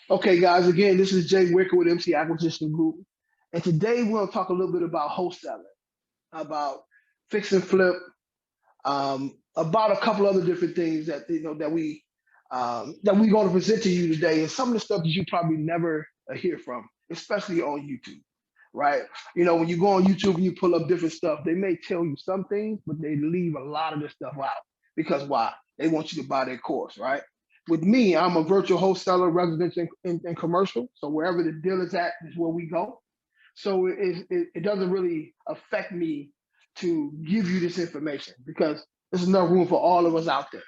Okay, guys, again, this is Jay Wicker with MCA Acquisition Group. And today we're going to talk a little bit about wholesaling, about fix and flip, about a couple other different things that that we're going to present to you today, and some of the stuff that you probably never hear from, especially on YouTube, right? When you go on YouTube and you pull up different stuff, they may tell you some things, but they leave a lot of this stuff out because why? They want you to buy their course, right? With me, I'm a virtual wholesaler, residential and commercial. So wherever the deal is at is where we go. So it doesn't really affect me to give you this information because there's enough room for all of us out there.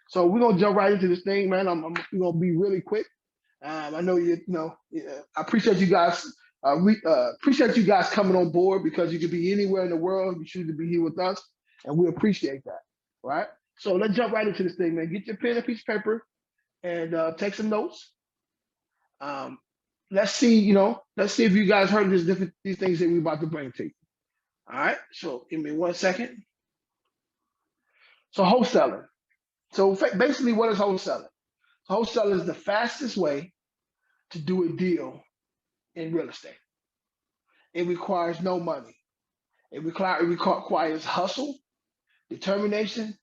So we're gonna jump right into this thing, man. I'm gonna be really quick. I know I appreciate you guys. Appreciate you guys coming on board because you could be anywhere in the world. You choose to be here with us, and we appreciate that. Right. So let's jump right into this thing, man. Get your pen and piece of paper and take some notes. Let's see, let's see if you guys heard these things that we're about to bring to you. All right. So give me 1 second. So wholesaling. So basically, what is wholesaling? Wholesaling is the fastest way to do a deal in real estate. It requires no money. It requires hustle, determination,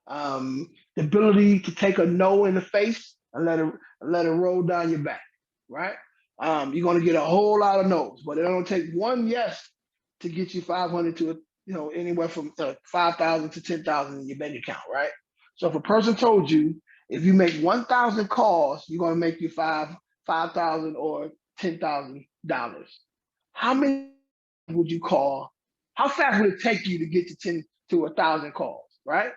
the ability to take a no in the face and let it roll down your back, right? You're going to get a whole lot of no's, but it don't take one yes to get you 500 to anywhere from 5,000 to 10,000 in your bank account, right? So if a person told you if you make 1,000 calls, you're going to make you $5,000 or $10,000. How many would you call? How fast would it take you to get to 10 to 1,000 calls, right?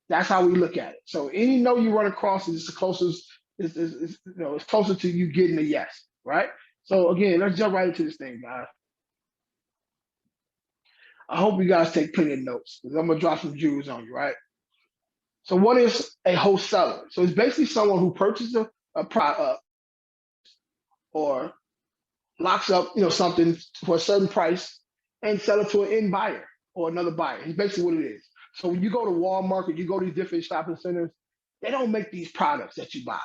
That's how we look at it. So any no you run across is the closest, it's closer to you getting a yes, right? So again, let's jump right into this thing, guys. I hope you guys take plenty of notes because I'm gonna drop some jewels on you, right? So what is a wholesaler? So it's basically someone who purchases a product or locks up, something for a certain price and sell it to an end buyer or another buyer. It's basically what it is. So when you go to Walmart or you go to these different shopping centers, they don't make these products that you buy.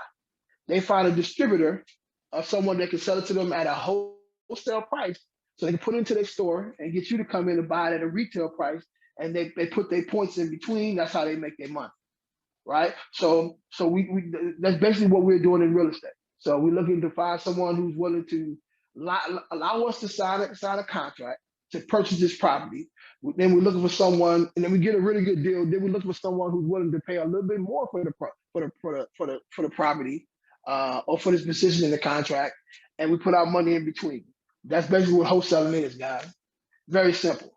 They find a distributor or someone that can sell it to them at a wholesale price so they can put it into their store and get you to come in and buy it at a retail price. And they put their points in between. That's how they make their money, right? So we that's basically what we're doing in real estate. So we're looking to find someone who's willing to allow us to sign a contract to purchase this property. Then we're looking for someone, and then we get a really good deal. Then we're looking for someone who's willing to pay a little bit more for the property or for this position in the contract, and we put our money in between. That's basically what wholesaling is, guys. Very simple.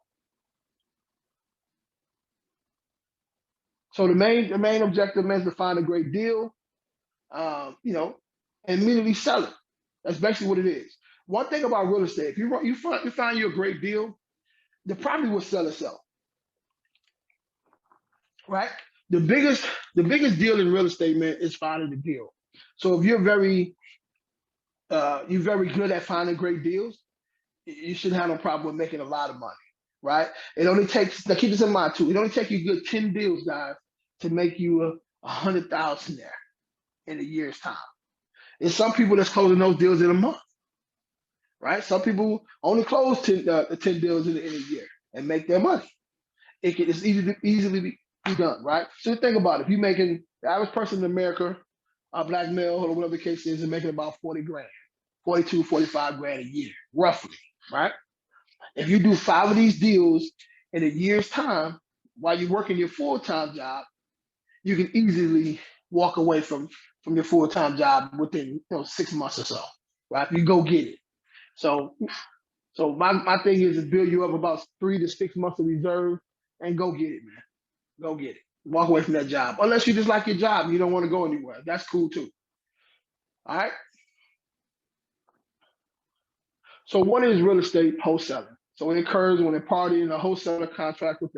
So the main objective is to find a great deal, and immediately sell it. That's basically what it is. One thing about real estate, if you find you a great deal, the property will sell itself, right? The biggest deal in real estate, man, is finding the deal. So if you're very good at finding great deals, you shouldn't have no problem with making a lot of money, right? It only takes, now keep this in mind too, it only takes you good 10 deals, guys, to make you 100,000 there in a year's time. There's some people that's closing those deals in a month, right? Some people only close 10 deals in a year and make their money. It's easily be done, right? So think about it. If you're making, the average person in America, a black male or whatever the case is making about 40 grand, 42, 45 grand a year, roughly, right? If you do 5 of these deals in a year's time while you're working your full-time job, you can easily walk away from your full-time job within 6 months or so, right? You go get it. So my thing is to build you up about 3 to 6 months of reserve and go get it, man. Go get it. Walk away from that job. Unless you just like your job and you don't want to go anywhere. That's cool too. All right. So what is real estate wholesaling? So it occurs when a party in a wholesaler contract with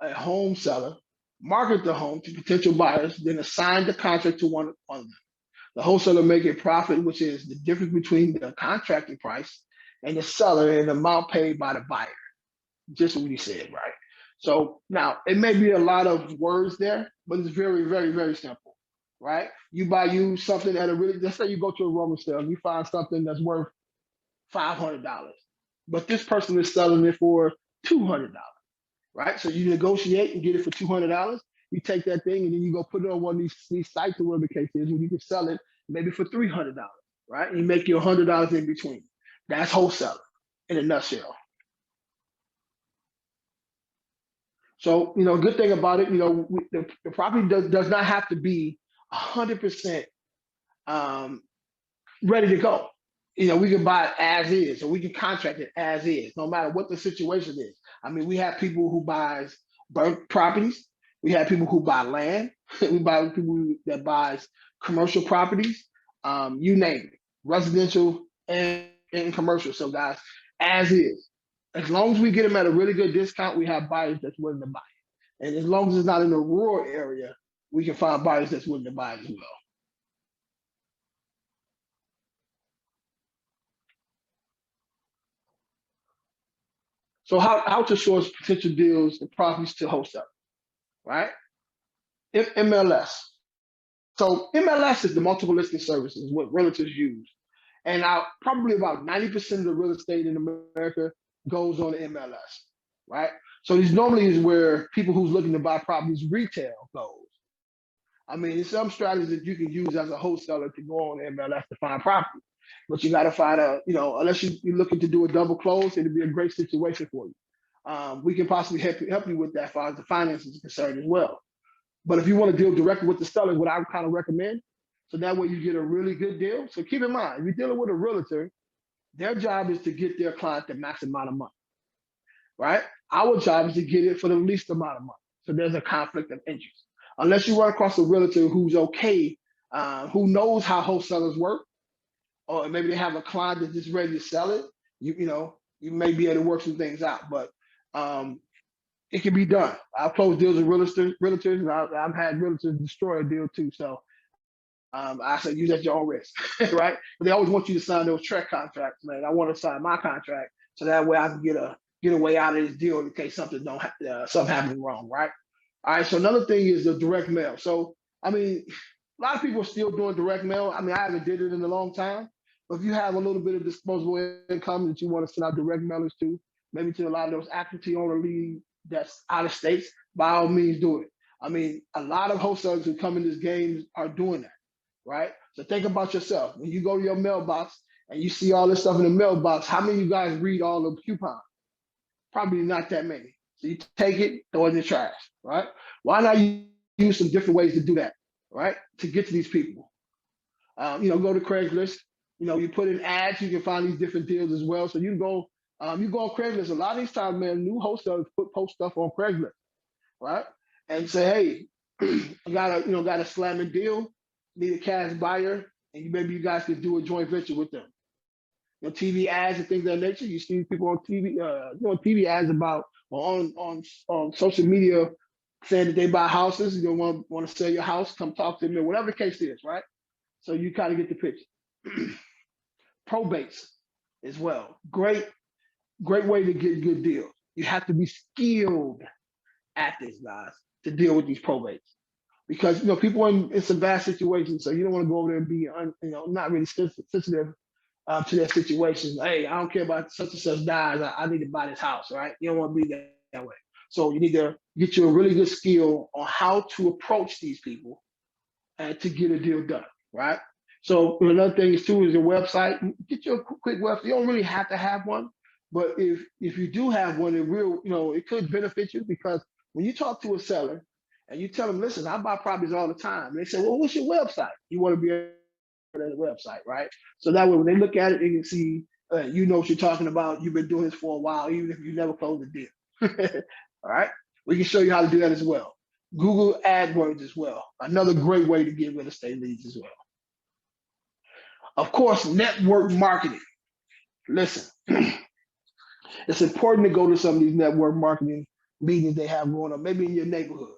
a home seller, market the home to potential buyers, then assign the contract to one of them. The wholesaler make a profit, which is the difference between the contracting price and the seller and the amount paid by the buyer. Just what we said, right? So now it may be a lot of words there, but it's very, very, very simple. right? You buy you something at a really, let's say you go to a Roman sale and you find something that's worth $500, but this person is selling it for $200, right? So you negotiate and get it for $200. You take that thing and then you go put it on one of these sites or whatever the case is, where you can sell it maybe for $300, right? And you make your $100 in between. That's wholesaling in a nutshell. So, good thing about it, the property does not have to be 100% ready to go. We can buy it as is, or we can contract it as is, no matter what the situation is. I mean, we have people who buys burnt properties. We have people who buy land. We buy people that buys commercial properties. You name it, residential and commercial. So, guys, as is. As long as we get them at a really good discount, we have buyers that's willing to buy it. And as long as it's not in a rural area, we can find buyers that's willing to buy it as well. So how to source potential deals and properties to wholesale, right? MLS. So MLS is the multiple listing services, what realtors use. And probably about 90% of the real estate in America goes on MLS, right? So these normally is where people who's looking to buy properties retail goes. I mean, there's some strategies that you can use as a wholesaler to go on MLS to find property. But you got to find unless you're looking to do a double close, it'd be a great situation for you. We can possibly help you with that as far as the finances is concerned as well. But if you want to deal directly with the seller, what I would kind of recommend, so that way you get a really good deal. So keep in mind, if you're dealing with a realtor, their job is to get their client the max amount of money, right? Our job is to get it for the least amount of money. So there's a conflict of interest. Unless you run across a realtor who's okay, who knows how wholesalers work, or maybe they have a client that's just ready to sell it, you may be able to work some things out. But it can be done. I've closed deals with realtors, and I've had realtors destroy a deal too. So I said, use at your own risk, right? But they always want you to sign those track contracts, man. I want to sign my contract so that way I can get a way out of this deal in case something happens wrong, right? All right. So another thing is the direct mail. So I mean, a lot of people are still doing direct mail. I mean, I haven't did it in a long time, but if you have a little bit of disposable income that you want to send out direct mailers to, maybe to a lot of those absentee owner leads that's out of states, by all means do it. I mean, a lot of wholesalers who come in this game are doing that, right? So think about yourself. When you go to your mailbox and you see all this stuff in the mailbox, how many of you guys read all the coupons? Probably not that many. So you take it, throw it in the trash, right? Why not use some different ways to do that, right? To get to these people. Go to Craigslist. You put in ads, you can find these different deals as well. So you go on Craigslist. A lot of these times, man, new wholesalers post stuff on Craigslist, right? And say, hey, I got a slamming deal, need a cash buyer, and maybe you guys could do a joint venture with them. TV ads and things of that nature. You see people on TV, TV ads about or on social media saying that they buy houses. You don't want to sell your house, come talk to me, whatever the case is, right? So you kind of get the picture. Probates as well. Great way to get good deals. You have to be skilled at this, guys, to deal with these probates. Because people in some bad situations, so you don't want to go over there and be not really sensitive to their situation. Hey, I don't care about such and such dies. I need to buy this house, right? You don't want to be that way. So you need to get you a really good skill on how to approach these people and to get a deal done, right? So another thing is too is your website. Get your quick website. You don't really have to have one, but if you do have one, it could benefit you, because when you talk to a seller and you tell them, listen, I buy properties all the time, they say, well, what's your website? You want to be able to the website, right? So that way, when they look at it, they can see, you know what you're talking about. You've been doing this for a while, even if you never closed a deal. All right, we can show you how to do that as well. Google AdWords as well, another great way to get real estate leads as well. Of course, network marketing. Listen, it's important to go to some of these network marketing meetings they have going on, maybe in your neighborhood.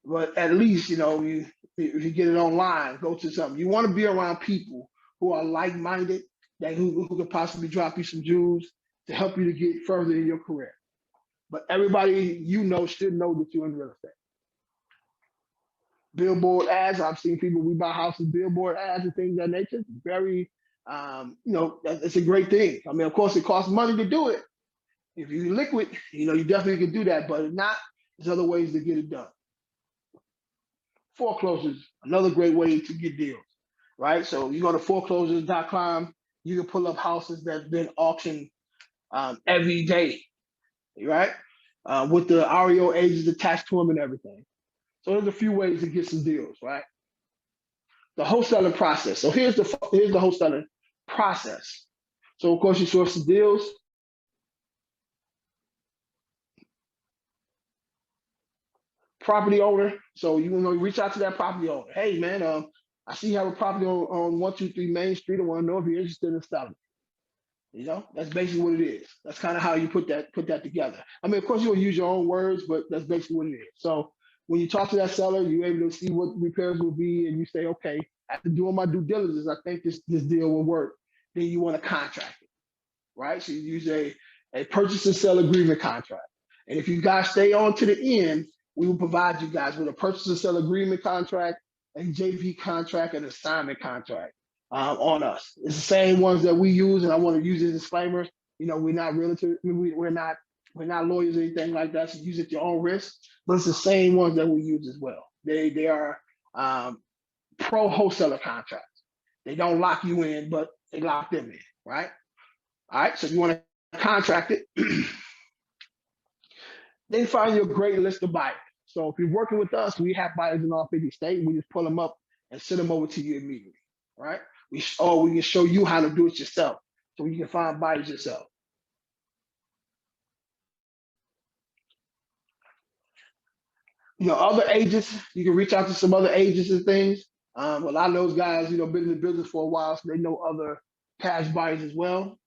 But at least, if you get it online, go to something. You want to be around people who are like-minded, who could possibly drop you some jewels to help you to get further in your career. But everybody should know that you're in real estate. billboard ads. I've seen people, we buy houses, billboard ads and things of that nature. Very, it's a great thing. I mean, of course, it costs money to do it. If you're liquid, you definitely can do that. But if not, there's other ways to get it done. Foreclosures, another great way to get deals, right? So you go to foreclosures.com, you can pull up houses that's been auctioned every day, right? With the REO agents attached to them and everything. So there's a few ways to get some deals, right? The wholesaling process. So here's the wholesaling process. So of course you source the deals. Property owner. So you want to reach out to that property owner. Hey man, I see you have a property on 123 Main Street. I want to know if you're interested in selling. That's basically what it is. That's kind of how you put that together. I mean, of course, you'll use your own words, but that's basically what it is. So when you talk to that seller, you're able to see what repairs will be, and you say, okay, after doing my due diligence, I think this deal will work. Then you want to contract it, right? So you use a purchase and sell agreement contract. And if you guys stay on to the end, we will provide you guys with a purchase and sell agreement contract, a JV contract, and assignment contract. On us. It's the same ones that we use, and I want to use as disclaimers. We're not realtors, we're not lawyers or anything like that. So use it at your own risk. But it's the same ones that we use as well. They are pro wholesaler contracts. They don't lock you in, but they lock them in, right? All right. So you want to contract it. Then find your great list of buyers. So if you're working with us, we have buyers in all 50 states. We just pull them up and send them over to you immediately, right? We can show you how to do it yourself, so you can find buyers yourself. Other agents, you can reach out to some other agents and things. A lot of those guys, been in the business for a while, so they know other cash buyers as well.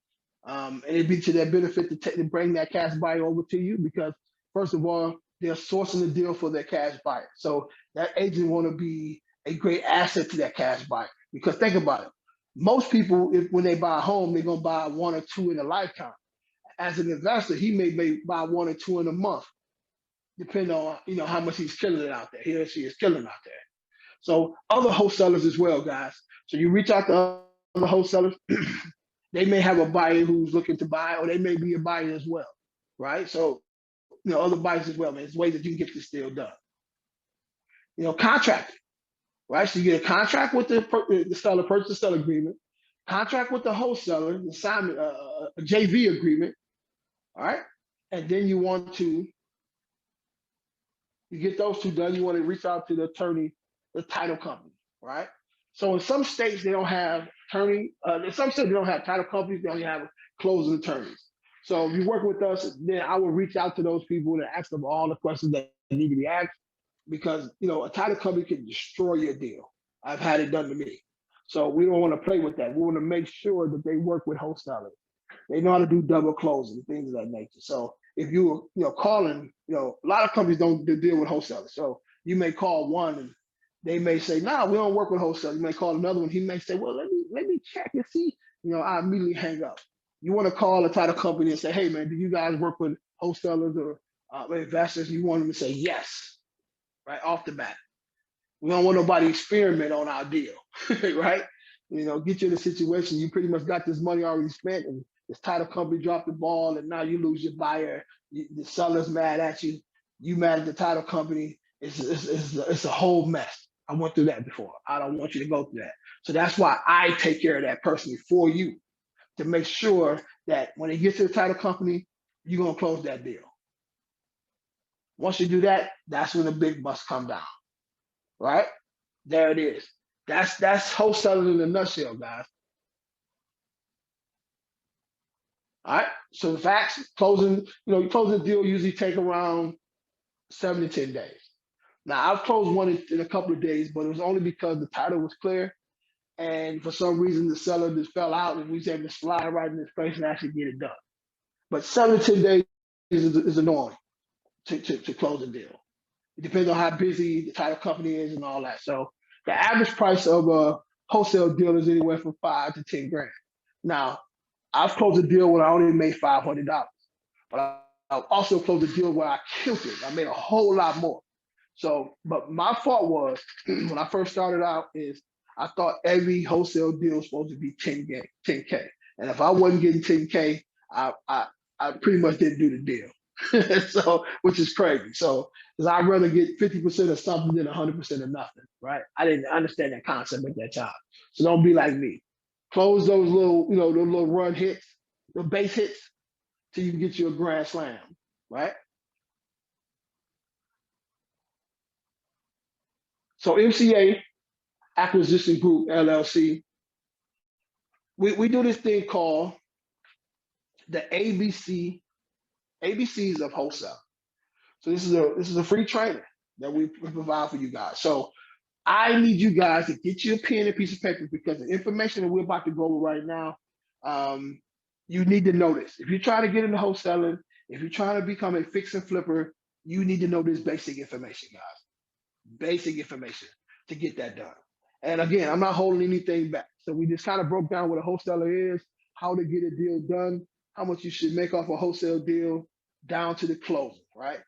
And it'd be to their benefit to bring that cash buyer over to you, because first of all, they're sourcing the deal for their cash buyer. So that agent want to be a great asset to that cash buyer, because think about it. Most people, when they buy a home, they're gonna buy one or two in a lifetime. As an investor, he may buy one or two in a month, depending on how much he's killing it out there. He or she is killing out there. So other wholesalers as well, guys. So you reach out to other wholesalers. They may have a buyer who's looking to buy, or they may be a buyer as well, right? So other buyers as well, man. There's ways that you can get this deal done. Contract. Right, so you get a contract with the seller, purchase sell agreement, contract with the wholesaler, the assignment, a JV agreement, all right, and then you get those two done. You want to reach out to the attorney, the title company, right? So in some states they don't have attorney. In some states they don't have title companies. They only have closing attorneys. So if you work with us, then I will reach out to those people and ask them all the questions that need to be asked. Because a title company can destroy your deal. I've had it done to me. So we don't want to play with that. We want to make sure that they work with wholesalers. They know how to do double closing, things of that nature. So if you calling, a lot of companies don't deal with wholesalers. So you may call one and they may say, "No, we don't work with wholesalers." You may call another one. He may say, "Well, let me check and see." I immediately hang up. You want to call a title company and say, "Hey, man, do you guys work with wholesalers or investors?" You want them to say yes. Right off the bat. We don't want nobody experiment on our deal, right? Get you in a situation, you pretty much got this money already spent, and this title company dropped the ball, and now you lose your buyer. The seller's mad at you. You mad at the title company. It's a whole mess. I went through that before. I don't want you to go through that. So that's why I take care of that personally for you, to make sure that when it gets to the title company, you're gonna close that deal. Once you do that, that's when the big bucks come down, right? There it is. That's wholesaling in a nutshell, guys. All right. So the facts, closing the deal usually take around 7 to 10 days. Now I've closed one in a couple of days, but it was only because the title was clear, and for some reason the seller just fell out, and we was able to slide right in this place and actually get it done. But 7 to 10 days is a norm to close a deal. It depends on how busy the title company is and all that. So the average price of a wholesale deal is anywhere from $5 to $10 grand. Now, I've closed a deal where I only made $500, but I've also closed a deal where I killed it. I made a whole lot more. So, but my fault was when I first started out is I thought every wholesale deal was supposed to be 10K. And if I wasn't getting 10K, I pretty much didn't do the deal. So, which is crazy. So, because I'd rather get 50% of something than 100% of nothing, right? I didn't understand that concept at that time. So don't be like me. Close those little, those little run hits, the base hits, till you get you a grand slam, right? So MCA Acquisition Group LLC, we do this thing called the ABCs of wholesale. So this is a free training that we provide for you guys. So I need you guys to get you a pen and a piece of paper because the information that we're about to go over right now, you need to know this. If you're trying to get into wholesaling, if you're trying to become a fix and flipper, you need to know this basic information, guys. Basic information to get that done. And again, I'm not holding anything back. So we just kind of broke down what a wholesaler is, how to get a deal done, how much you should make off a wholesale deal, down to the closing, right?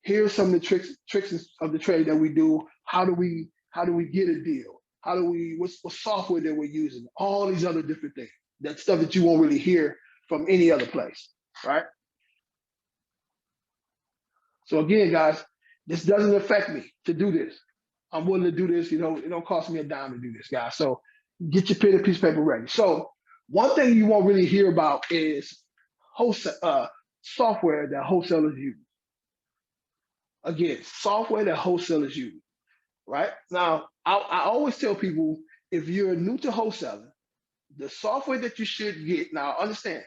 Here's some of the tricks of the trade that we do. How do we get a deal? What's software that we're using? All these other different things. That stuff that you won't really hear from any other place, right? So again, guys, this doesn't affect me to do this. I'm willing to do this. It don't cost me a dime to do this, guys. So get your pen and piece of paper ready. So one thing you won't really hear about is software that wholesalers use. Again, software that wholesalers use, right? Now, I always tell people, if you're new to wholesaling, the software that you should get, now understand,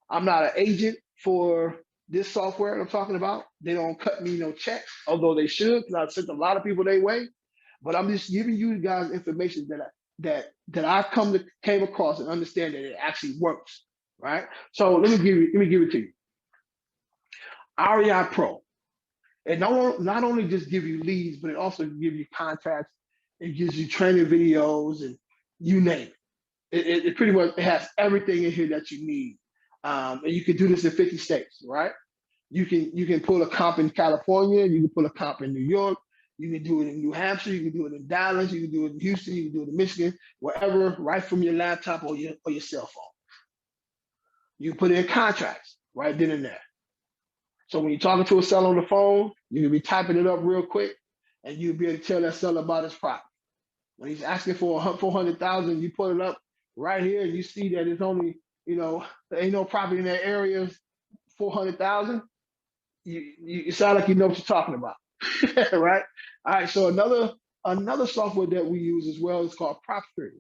I'm not an agent for this software I'm talking about. They don't cut me no checks, although they should, because I've sent a lot of people their way. But I'm just giving you guys information that I've came across and understand that it actually works, right? So let me give it to you. REI Pro. It not only just give you leads, but it also gives you contacts. It gives you training videos and you name it. It pretty much has everything in here that you need. And you can do this in 50 states, right? You can pull a comp in California, you can pull a comp in New York, you can do it in New Hampshire, you can do it in Dallas, you can do it in Houston, you can do it in Michigan, wherever, right from your laptop or your cell phone. You can put in contracts right then and there. So when you're talking to a seller on the phone, you can be typing it up real quick, and you'll be able to tell that seller about his property. When he's asking for 400,000, you put it up right here, and you see that it's only, there ain't no property in that area, 400,000. You sound like you know what you're talking about, right? All right. So another software that we use as well is called PropStream.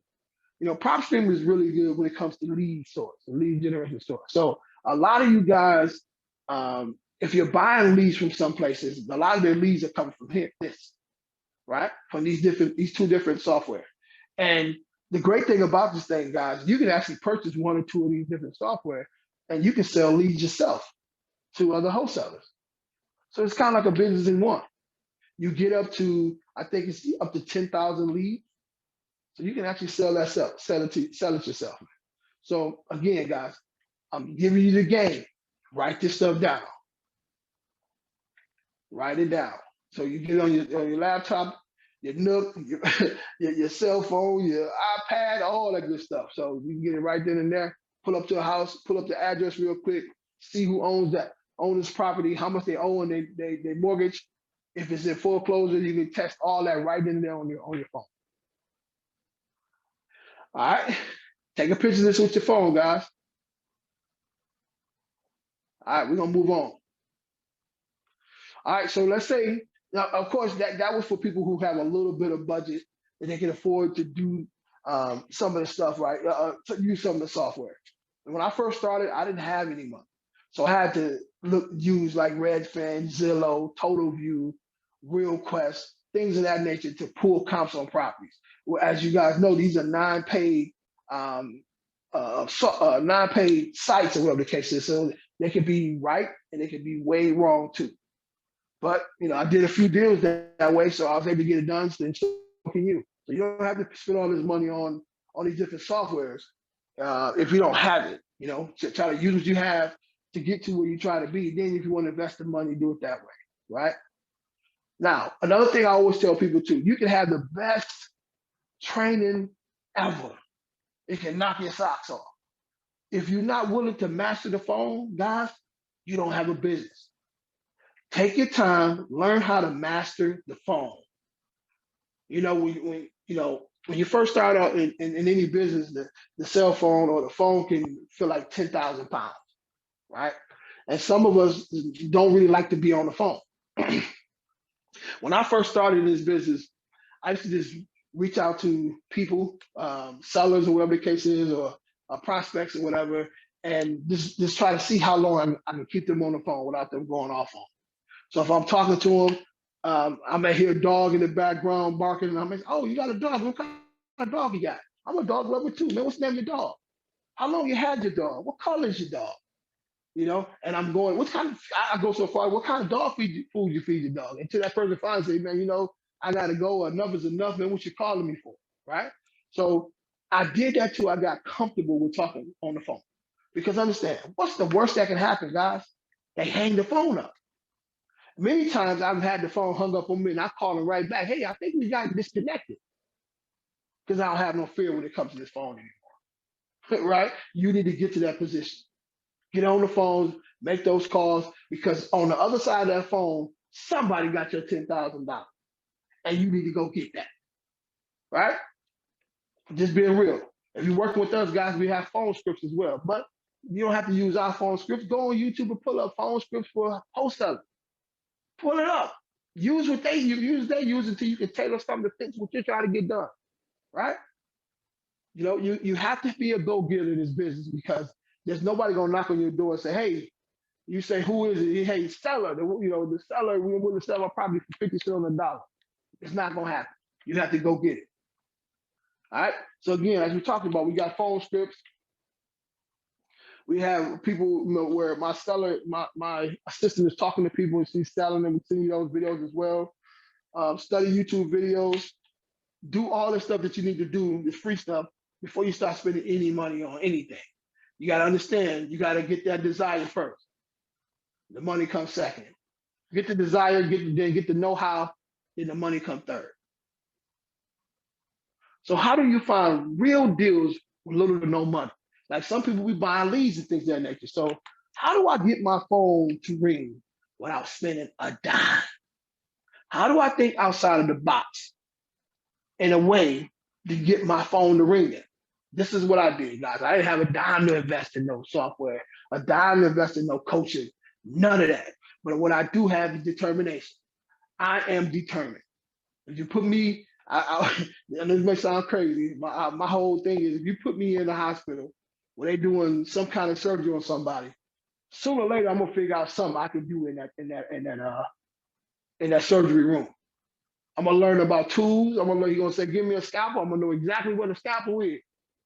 PropStream is really good when it comes to lead source, lead generation source. So a lot of you guys, if you're buying leads from some places, a lot of their leads are coming from this, right? From these two different software. And the great thing about this thing, guys, you can actually purchase one or two of these different software, and you can sell leads yourself to other wholesalers. So it's kind of like a business in one. You get up to, I think it's up to 10,000 leads. So you can actually sell it yourself. So again, guys, I'm giving you the game. Write this stuff down. Write it down. So you get on your laptop, your Nook, your cell phone, your iPad, all that good stuff. So you can get it right then and there. Pull up to a house, pull up the address real quick, see who owns this property, how much they owe, and they mortgage. If it's in foreclosure, you can test all that right in there on your phone. All right, take a picture of this with your phone, guys. All right, we're gonna move on. All right, so let's say, now, of course, that was for people who have a little bit of budget and they can afford to do some of the stuff, right? To use some of the software. And when I first started, I didn't have any money. So I had to use like Redfin, Zillow, TotalView, RealQuest, things of that nature to pull comps on properties. Well, as you guys know, these are non-paid non-paid sites or whatever the case is. So they could be right and they could be way wrong too. But I did a few deals that way, so I was able to get it done. So can you? So you don't have to spend all this money on these different softwares if you don't have it. Try to use what you have to get to where you try to be. Then if you want to invest the money, do it that way, right? Now, another thing I always tell people too, you can have the best training ever. It can knock your socks off. If you're not willing to master the phone, guys, you don't have a business. Take your time, learn how to master the phone. When you first start out in any business, the cell phone or the phone can feel like 10,000 pounds, right? And some of us don't really like to be on the phone. When I first started in this business, I used to just reach out to people, sellers or whatever the case is, or prospects or whatever, and just try to see how long I can keep them on the phone without them going off on. So if I'm talking to them, I may hear a dog in the background barking, and I'm like, "Oh, you got a dog? What kind of dog you got?" "I'm a dog lover too, man. What's the name of your dog? How long you had your dog? What color is your dog?" And I'm going, what kind of, I go so far, what kind of dog food you feed your dog? Until that person finds it, man, I gotta go, enough is enough, man, what you calling me for, right? So I did that too. I got comfortable with talking on the phone. Because understand, what's the worst that can happen, guys? They hang the phone up. Many times I've had the phone hung up on me and I call them right back, "Hey, I think we got disconnected." Because I don't have no fear when it comes to this phone anymore, right? You need to get to that position. Get on the phone, make those calls, because on the other side of that phone, somebody got your $10,000 and you need to go get that, right? Just being real. If you're working with us, guys, we have phone scripts as well, but you don't have to use our phone scripts. Go on YouTube and pull up phone scripts for wholesalers. Pull it up. Use what they use until you can tailor something to fit what you're trying to get done, right? You have to be a go-getter in this business because there's nobody gonna knock on your door and say, "Hey," you say, "Who is it?" "Hey, seller." The seller, we want to sell our property for 50 cents on the dollar. It's not gonna happen. You have to go get it. All right. So again, as we talked about, we got phone scripts. We have people, where my seller, my assistant is talking to people and she's selling them and seeing those videos as well. Study YouTube videos. Do all the stuff that you need to do, this free stuff, before you start spending any money on anything. You got to understand, you got to get that desire first. The money comes second. Get the desire, get the know-how, then the money comes third. So how do you find real deals with little to no money? Like some people, we buy leads and things of that nature. So how do I get my phone to ring without spending a dime? How do I think outside of the box in a way to get my phone to ring it? This is what I did, guys. I didn't have a dime to invest in no software, a dime to invest in no coaching, none of that. But what I do have is determination. I am determined. If you put me, and this may sound crazy, my whole thing is, if you put me in the hospital where they're doing some kind of surgery on somebody, sooner or later I'm gonna figure out something I can do in that surgery room. I'm gonna learn about tools. I'm gonna learn. You're gonna say, "Give me a scalpel." I'm gonna know exactly what a scalpel is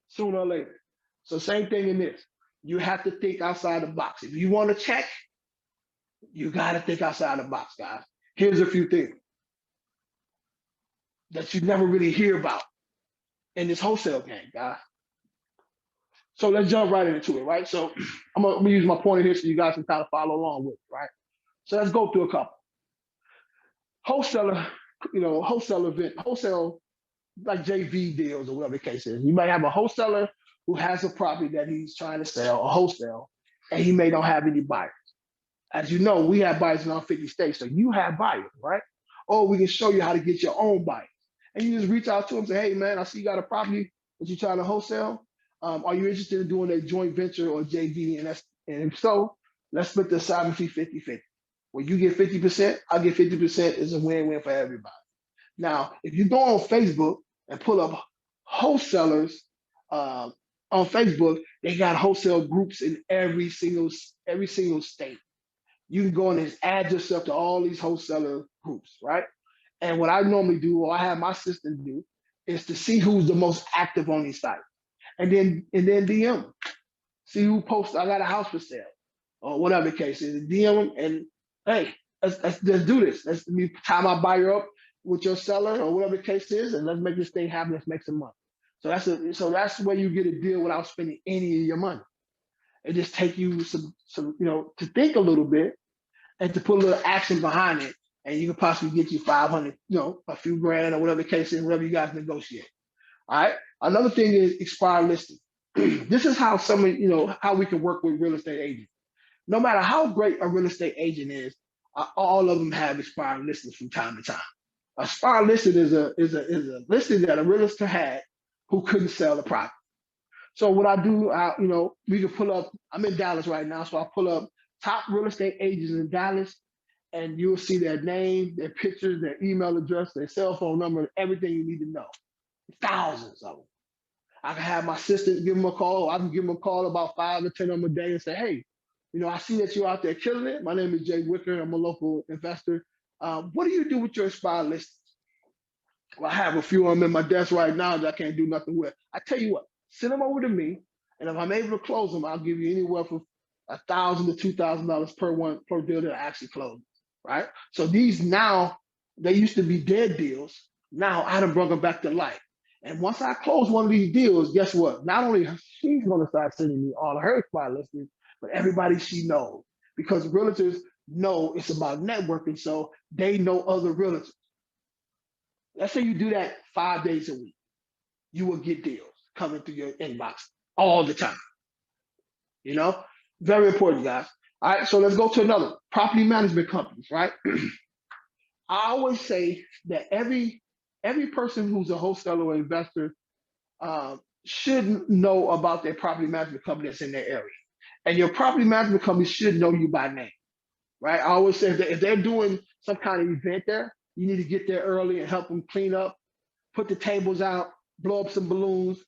sooner or later. So same thing in this. You have to think outside the box. If you want to check, you got to think outside the box, guys. Here's a few things that you never really hear about in this wholesale game, guys. So let's jump right into it, right? So I'm gonna use my pointer here so you guys can kind of follow along with it, right? So let's go through a couple. Wholesaler, wholesale event, wholesale, like JV deals or whatever the case is. You might have a wholesaler who has a property that he's trying to sell or wholesale, and he may not have any buyers. As you know, we have buyers in all 50 states, so you have buyers, right? Or we can show you how to get your own buyers. And you just reach out to them and say, "Hey, man, I see you got a property that you're trying to wholesale. Are you interested in doing a joint venture or JV?" And if so, let's split the assignment fee 50-50. When you get 50%, I get 50%. It's a win-win for everybody. Now, if you go on Facebook and pull up wholesalers on Facebook, they got wholesale groups in every single state. You can go in and add yourself to all these wholesaler groups, right? And what I normally do, or I have my assistant do, is to see who's the most active on these sites, and then DM them. See who posts, "I got a house for sale," or whatever the case is. DM them and, "Hey, let's do this. Let's tie my buyer up with your seller," or whatever the case is, "and let's make this thing happen. Let's make some money." So that's where you get a deal without spending any of your money. It just take you some to think a little bit and to put a little action behind it and you can possibly get you 500, a few grand or whatever the case is, whatever you guys negotiate. All right. Another thing is expired listing. This is how how we can work with real estate agents. No matter how great a real estate agent is, all of them have expired listings from time to time. A expired listing is a listing that a realtor had who couldn't sell the property. So what I do, we can pull up. I'm in Dallas right now, so I pull up top real estate agents in Dallas, and you'll see their name, their pictures, their email address, their cell phone number, everything you need to know. Thousands of them. I can have my assistant give them a call. I can give them a call about 5 to 10 of them a day and say, hey, I see that you're out there killing it. My name is Jay Wicker. I'm a local investor. What do you do with your expired listings? Well, I have a few of them in my desk right now that I can't do nothing with. I tell you what, send them over to me, and if I'm able to close them, I'll give you anywhere from $1,000 to $2,000 per deal that I actually close. Right? So these now, they used to be dead deals. Now I done brought them back to life. And once I close one of these deals, guess what? Not only she's going to start sending me all of her expired listings, but everybody she knows, because realtors know it's about networking, so they know other realtors. Let's say you do that 5 days a week, you will get deals coming through your inbox all the time. Very important, guys. All right, so let's go to another property management companies, right? I always say that every person who's a wholesaler or investor should know about their property management company that's in their area. And your property management company should know you by name, right? I always say that if they're doing some kind of event there, you need to get there early and help them clean up, put the tables out, blow up some balloons,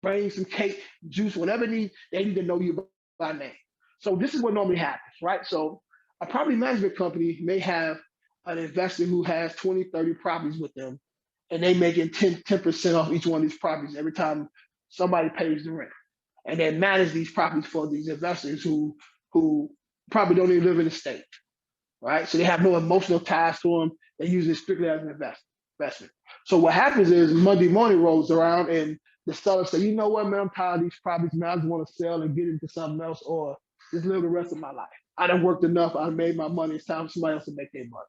bring some cake, juice, whatever they need to know you by name. So this is what normally happens, right? So a property management company may have an investor who has 20, 30 properties with them, and they making 10% off each one of these properties every time somebody pays the rent. And they manage these properties for these investors who probably don't even live in the state, right? So they have no emotional ties to them. They use it strictly as an investment. So what happens is Monday morning rolls around and the seller say, you know what, man, I'm tired of these properties, man. I just want to sell and get into something else or just live the rest of my life. I done worked enough. I made my money. It's time for somebody else to make their money.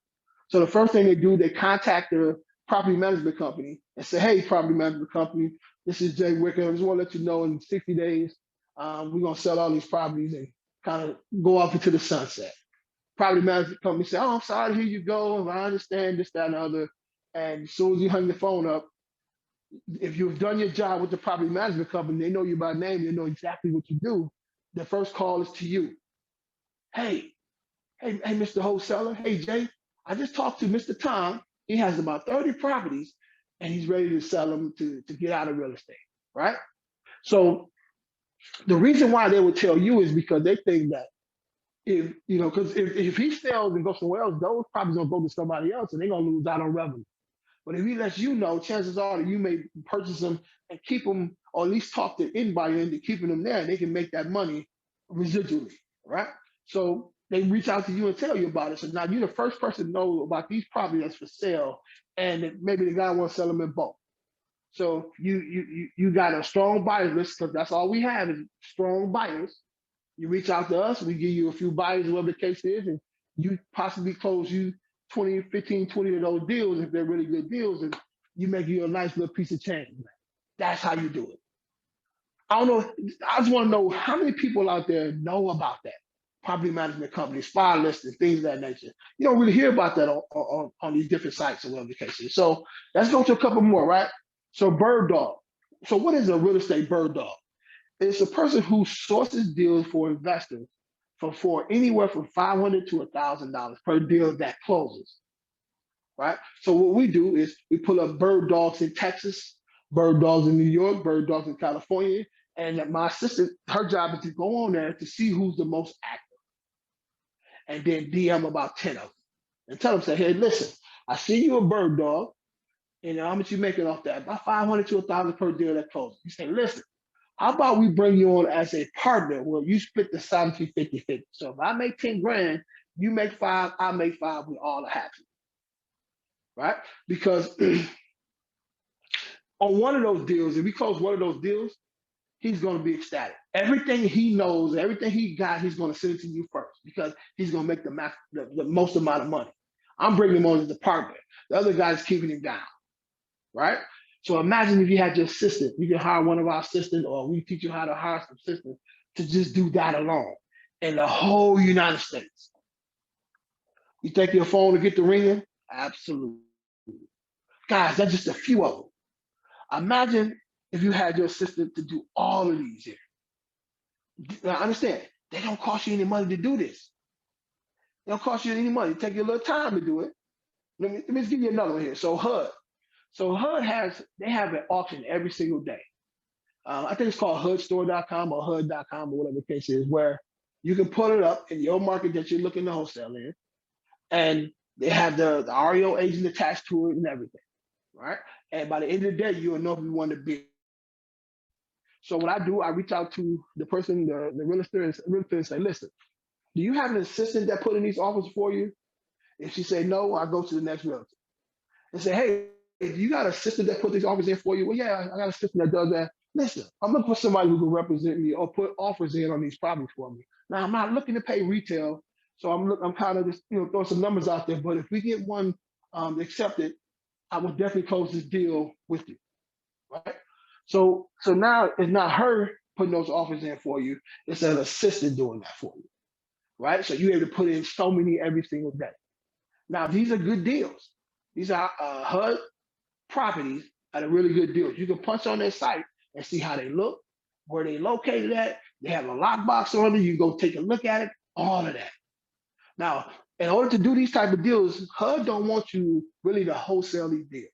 So the first thing they do, they contact the property management company and say, hey, property management company, this is Jay Wicker. I just want to let you know in 60 days, we're going to sell all these properties and kind of go off into the sunset. Property management company say, oh, I'm sorry, here you go. I understand this, that, and the other. And as soon as you hang the phone up, if you've done your job with the property management company, they know you by name, they know exactly what you do. The first call is to you. Hey, Mr. Wholesaler. Hey, Jay, I just talked to Mr. Tom. He has about 30 properties and he's ready to sell them to get out of real estate, right? So the reason why they would tell you is because they think that because if he sells and goes somewhere else, those properties gonna go to somebody else and they're gonna lose out on revenue. But if he lets you know, chances are that you may purchase them and keep them, or at least talk to anybody into keeping them there, and they can make that money residually, right? So they reach out to you and tell you about it. So now you're the first person to know about these properties that's for sale, and maybe the guy wants to sell them in bulk. So you got a strong buyers list, because that's all we have is strong buyers. You reach out to us, we give you a few buyers, whatever the case is, and you possibly close 15, 20 of those deals if they're really good deals, and you make you a nice little piece of change. That's how you do it. I don't know. I just want to know how many people out there know about that. Property management companies, file lists, and things of that nature. You don't really hear about that on these different sites or whatever the case is. So let's go to a couple more, right? So bird dog. So what is a real estate bird dog? It's a person who sources deals for investors for anywhere from $500 to $1,000 per deal that closes, right? So what we do is we pull up bird dogs in Texas, bird dogs in New York, bird dogs in California, and my assistant, her job is to go on there to see who's the most active, and then DM about 10 of them, and tell them, say, hey, listen, I see you a bird dog, and how much you making off that? About $500 to $1,000 per deal that closes. You say, listen, how about we bring you on as a partner where you split the 50-50? So if I make 10 grand, you make 5, I make 5, we all are happy, right? Because on one of those deals, if we close one of those deals, he's going to be ecstatic. Everything he knows, everything he got, he's going to send it to you first because he's going to make the most amount of money. I'm bringing him on as a partner. The other guy's keeping him down, right? So imagine if you had your assistant, you can hire one of our assistants, or we teach you how to hire some assistants to just do that alone in the whole United States. You take your phone to get the ringing? Absolutely. Guys, that's just a few of them. Imagine if you had your assistant to do all of these here. Now understand, they don't cost you any money to do this. They don't cost you any money. Take you a little time to do it. Let me just give you another one here. So HUD. So HUD they have an auction every single day. I think it's called HUDstore.com or HUD.com or whatever the case is, where you can put it up in your market that you're looking to wholesale in, and they have the REO agent attached to it and everything, right? And by the end of the day, you'll know if you want to bid. So what I do, I reach out to the person, the realtor, and say, listen, do you have an assistant that put in these offers for you? If she say no, I go to the next realtor and say, hey, if you got an assistant that put these offers in for you, well, yeah, I got an assistant that does that. Listen, I'm looking for somebody who can represent me or put offers in on these properties for me. Now, I'm not looking to pay retail, so I'm kind of just throwing some numbers out there. But if we get one accepted, I will definitely close this deal with you, right? So now it's not her putting those offers in for you; it's an assistant doing that for you, right? So you're able to put in so many every single day. Now, these are good deals. These are HUD properties at a really good deal. You can punch on their site and see how they look, where they located at. They have a lockbox on it. You can go take a look at it, all of that. Now, in order to do these type of deals, HUD don't want you really to wholesale these deals.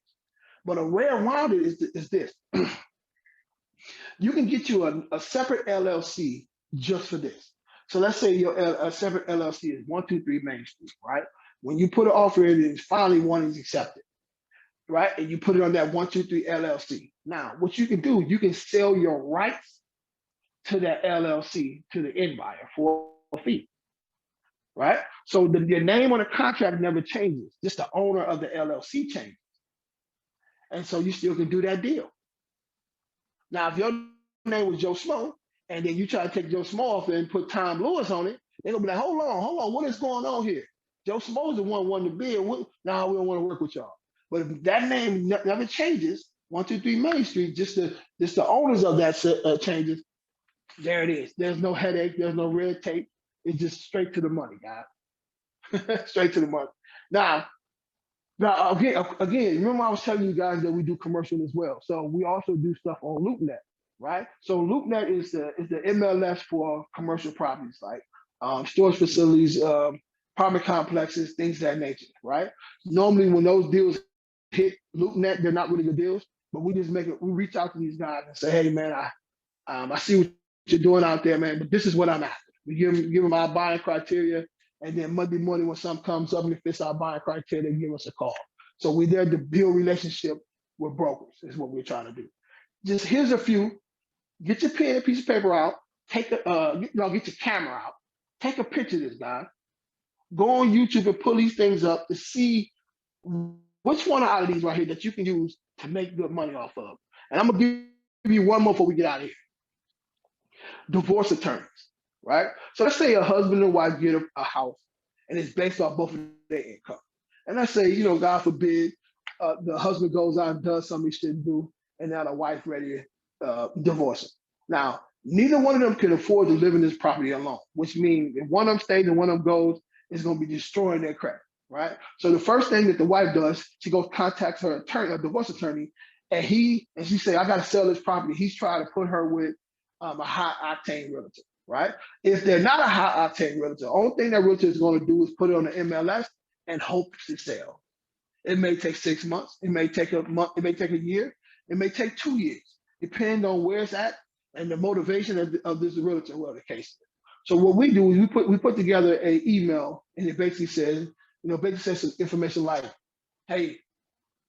But a way around it is this. You can get you a separate LLC just for this. So let's say your a separate LLC is 123 Main Street, right? When you put an offer in, and finally one is accepted, right? And you put it on that 123 LLC. Now, what you can do, you can sell your rights to that LLC to the end buyer for a fee, right? So your name on the contract never changes, just the owner of the LLC changes. And so you still can do that deal. Now, if your name was Joe Schmo, and then you try to take Joe Schmo off and put Tom Lewis on it, they're gonna be like, hold on, what is going on here? Joe Schmo's the one wanting to bid. Now we don't want to work with y'all. But if that name never changes, 123 Main Street, just the owners of that changes, there it is. There's no headache, there's no red tape. It's just straight to the money, guys. Straight to the money. Now again, remember I was telling you guys that we do commercial as well. So we also do stuff on LoopNet, right? So LoopNet is the MLS for commercial properties like storage facilities, apartment complexes, things of that nature, right? Normally when those deals hit LoopNet, they're not really good deals, but we reach out to these guys and say, hey man, I see what you're doing out there, man, but this is what I'm after. We give them our buying criteria, and then Monday morning when something comes up and it fits our buying criteria, they give us a call. So we're there to build relationship with brokers is what we're trying to do. Just here's a few. Get your pen and piece of paper out. Get your camera out. Take a picture of this guy. Go on YouTube and pull these things up to see which one out of these right here that you can use to make good money off of. And I'm gonna give you one more before we get out of here. Divorce attorneys, right? So let's say a husband and wife get a house and it's based off both of their income. And let's say, God forbid, the husband goes out and does something he shouldn't do, and now the wife ready to divorce him. Now, neither one of them can afford to live in this property alone, which means if one of them stays and one of them goes, it's going to be destroying their credit, right? So the first thing that the wife does, she goes contacts her attorney, a divorce attorney, and she say, I got to sell this property. He's trying to put her with a high-octane realtor, right? If they're not a high-octane realtor, the only thing that realtor is going to do is put it on the MLS and hope to sell. It may take 6 months. It may take a month. It may take a year. It may take 2 years, depending on where it's at and the motivation of this realtor, whatever the case is. So what we do is we put together an email, and it basically says, some information like, hey,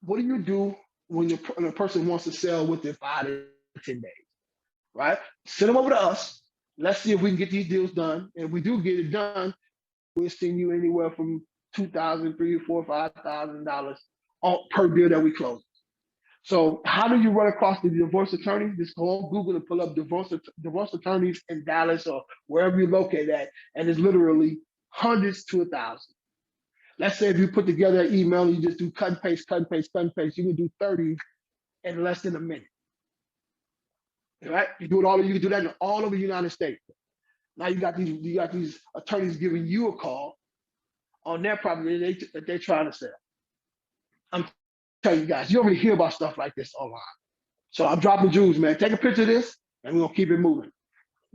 what do you do when a person wants to sell within 5 to 10 days, right? Send them over to us. Let's see if we can get these deals done. And if we do get it done, we'll send you anywhere from $2,000, $3,000, $4,000, $5,000 per deal that we close. So how do you run across the divorce attorney? Just go on Google and pull up divorce attorneys in Dallas or wherever you're located at, and it's literally hundreds to 1,000. Let's say if you put together an email and you just do cut and paste, cut and paste, cut and paste, you can do 30 in less than a minute. Right? You can do that in all over the United States. Now you got these attorneys giving you a call on their property that they're trying to sell. I'm telling you guys, you already hear about stuff like this online. So I'm dropping jewels, man. Take a picture of this, and we're gonna keep it moving.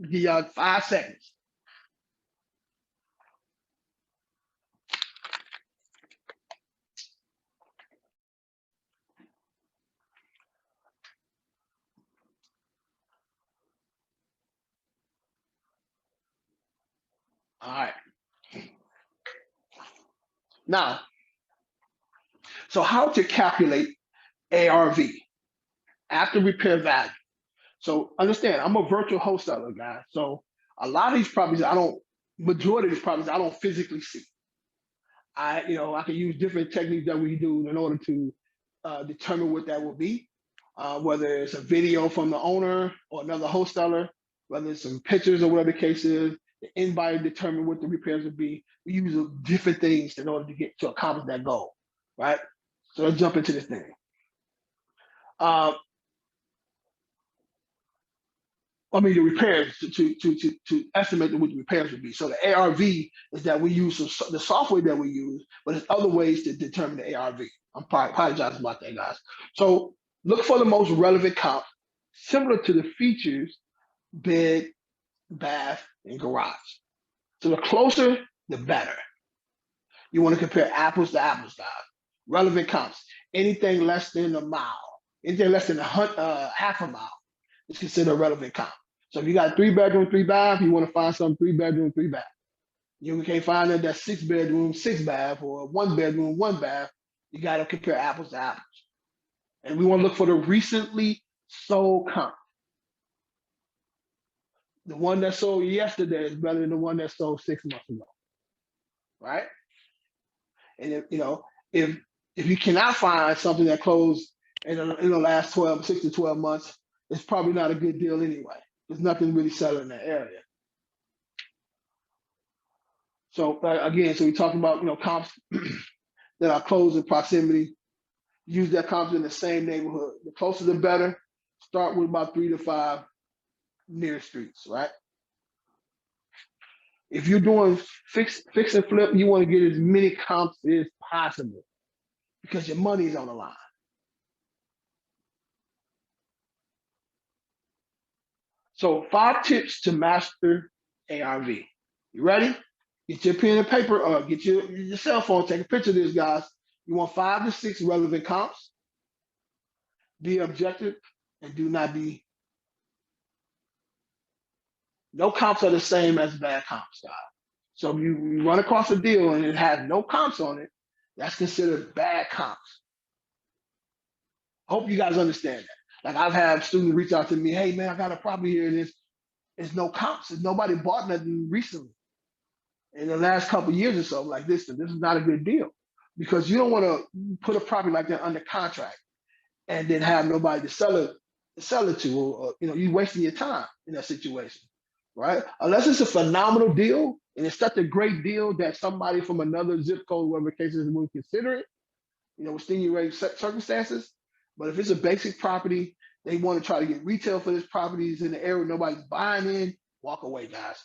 Give y'all 5 seconds. All right. Now, so how to calculate ARV, after repair value. So understand, I'm a virtual wholesaler, guys. So a lot of these properties, majority of these properties, I don't physically see. I can use different techniques that we do in order to determine what that will be, whether it's a video from the owner or another wholesaler, whether it's some pictures or whatever the case is, the invite determine what the repairs would be. We use different things in order to get to accomplish that goal, right? So let's jump into this thing. The repairs to estimate what the repairs would be. So the ARV is that we use the software that we use, but there's other ways to determine the ARV. I'm apologizing about that, guys. So look for the most relevant comp, similar to the features, bed, bath, and garage. So the closer, the better. You want to compare apples to apples, guys. Relevant comps. Anything less than a mile, anything less than half a mile is considered a relevant comp. So if you got 3-bedroom, 3-bath, you want to find some 3-bedroom, 3-bath. You can't find that 6-bedroom, 6-bath, or 1-bedroom, 1-bath. You got to compare apples to apples. And we want to look for the recently sold comp. The one that sold yesterday is better than the one that sold 6 months ago, right? And if you cannot find something that closed in the last 6 to 12 months, it's probably not a good deal anyway. There's nothing really selling in that area. So again, so we're talking about comps that are close in proximity. Use that comps in the same neighborhood. The closer the better. Start with about 3 to 5 near streets, right? If you're doing fix and flip, you want to get as many comps as possible because your money is on the line. So 5 tips to master ARV. You ready? Get your pen and paper, or get your cell phone, take a picture of this, guys. You want 5 to 6 relevant comps. Be objective and do not be. No comps are the same as bad comps, guys. So if you run across a deal and it has no comps on it, that's considered bad comps. Hope you guys understand that. Like I've had students reach out to me, hey man, I got a property here and there's no comps. Nobody bought nothing recently in the last couple of years or so. Like this is not a good deal because you don't want to put a property like that under contract and then have nobody to sell it to, or you're wasting your time in that situation, right? Unless it's a phenomenal deal and it's such a great deal that somebody from another zip code, whatever cases, will consider it, within your circumstances. But if it's a basic property, they want to try to get retail for this property in the area nobody's buying in, walk away, guys.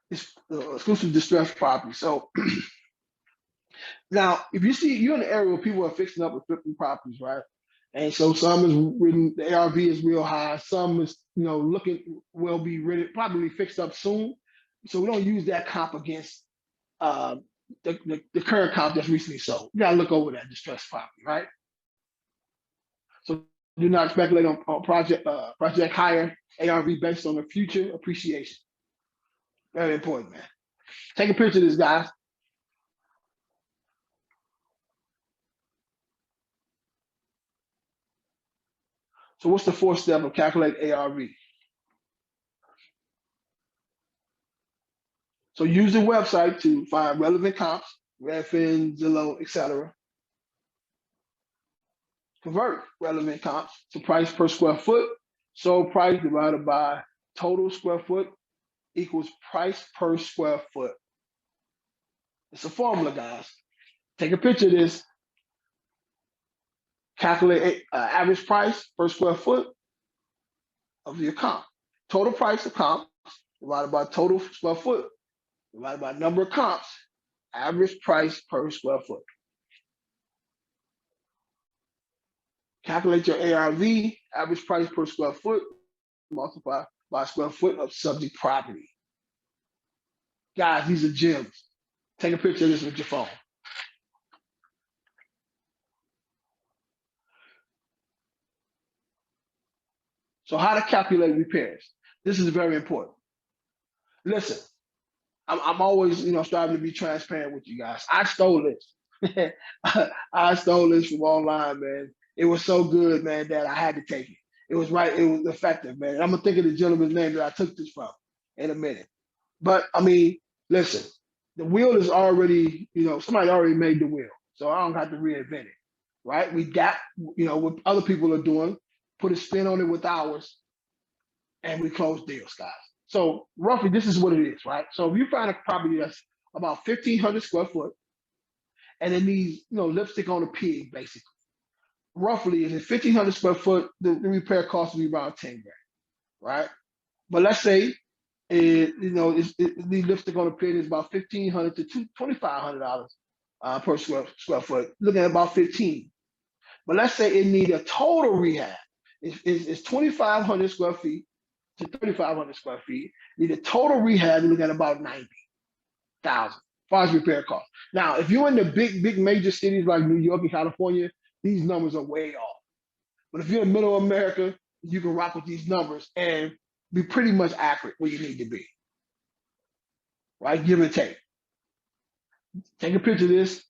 It's exclusive distressed property. So now, if you're in the area where people are fixing up and flipping properties, right? And so some is written, the ARV is real high. Some is, will be ready, probably fixed up soon. So we don't use that comp against the current comp that's recently sold. You gotta look over that distressed property, right? So do not speculate on project hire ARV based on the future appreciation. Very important, man. Take a picture of this, guys. So what's the 4th step of calculate ARV? So use the website to find relevant comps, Redfin, Zillow, etc. Convert relevant comps to price per square foot, sold price divided by total square foot equals price per square foot. It's a formula, guys. Take a picture of this. Calculate average price per square foot of your comp. Total price of comp divided by total square foot divided by number of comps, average price per square foot. Calculate your ARV, average price per square foot, multiply by square foot of subject property. Guys, these are gems. Take a picture of this with your phone. So how to calculate repairs. This is very important. Listen, I'm always, striving to be transparent with you guys. I stole this. I stole this from online, man. It was so good, man, that I had to take it. It was right. It was effective, man. I'm gonna think of the gentleman's name that I took this from in a minute. But I mean, listen, the wheel is already, somebody already made the wheel, so I don't have to reinvent it, right? We got, what other people are doing, put a spin on it with ours, and we close deals, guys. So roughly, this is what it is, right? So if you find a property that's about 1,500 square foot, and it needs, lipstick on a pig, basically. Roughly, if it's 1,500 square foot, the repair cost will be around 10 grand, right? But let's say the lipstick on a pig is about $1,500 to $2,500 per square foot. Looking at about 15. But let's say it needs a total rehab. It's 2,500 square feet to 3,500 square feet. Need a total rehab. You're looking at about 90,000 as far as repair costs. Now, if you're in the big major cities like New York and California, these numbers are way off. But if you're in middle America, you can rock with these numbers and be pretty much accurate where you need to be, right? Give and take. Take a picture of this.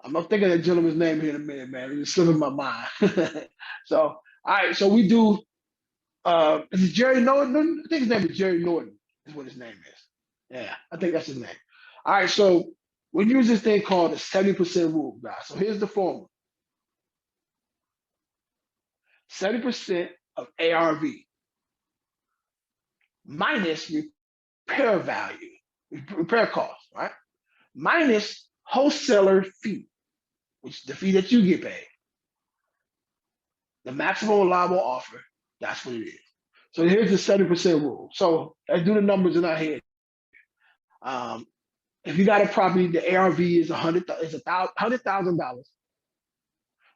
I'm not thinking of that gentleman's name here in a minute, man. It's slipping my mind. So, all right. So we do. Is it Jerry Norton? I think his name is Jerry Norton. Is what his name is. Yeah, I think that's his name. All right. So we use this thing called the 70% rule, guys. So here's the formula. 70% of ARV minus repair value, repair cost, right? Minus wholesaler fee, which is the fee that you get paid. The maximum allowable offer, that's what it is. So here's the 70% rule. So let's do the numbers in our head. If you got a property, the ARV is $100,000.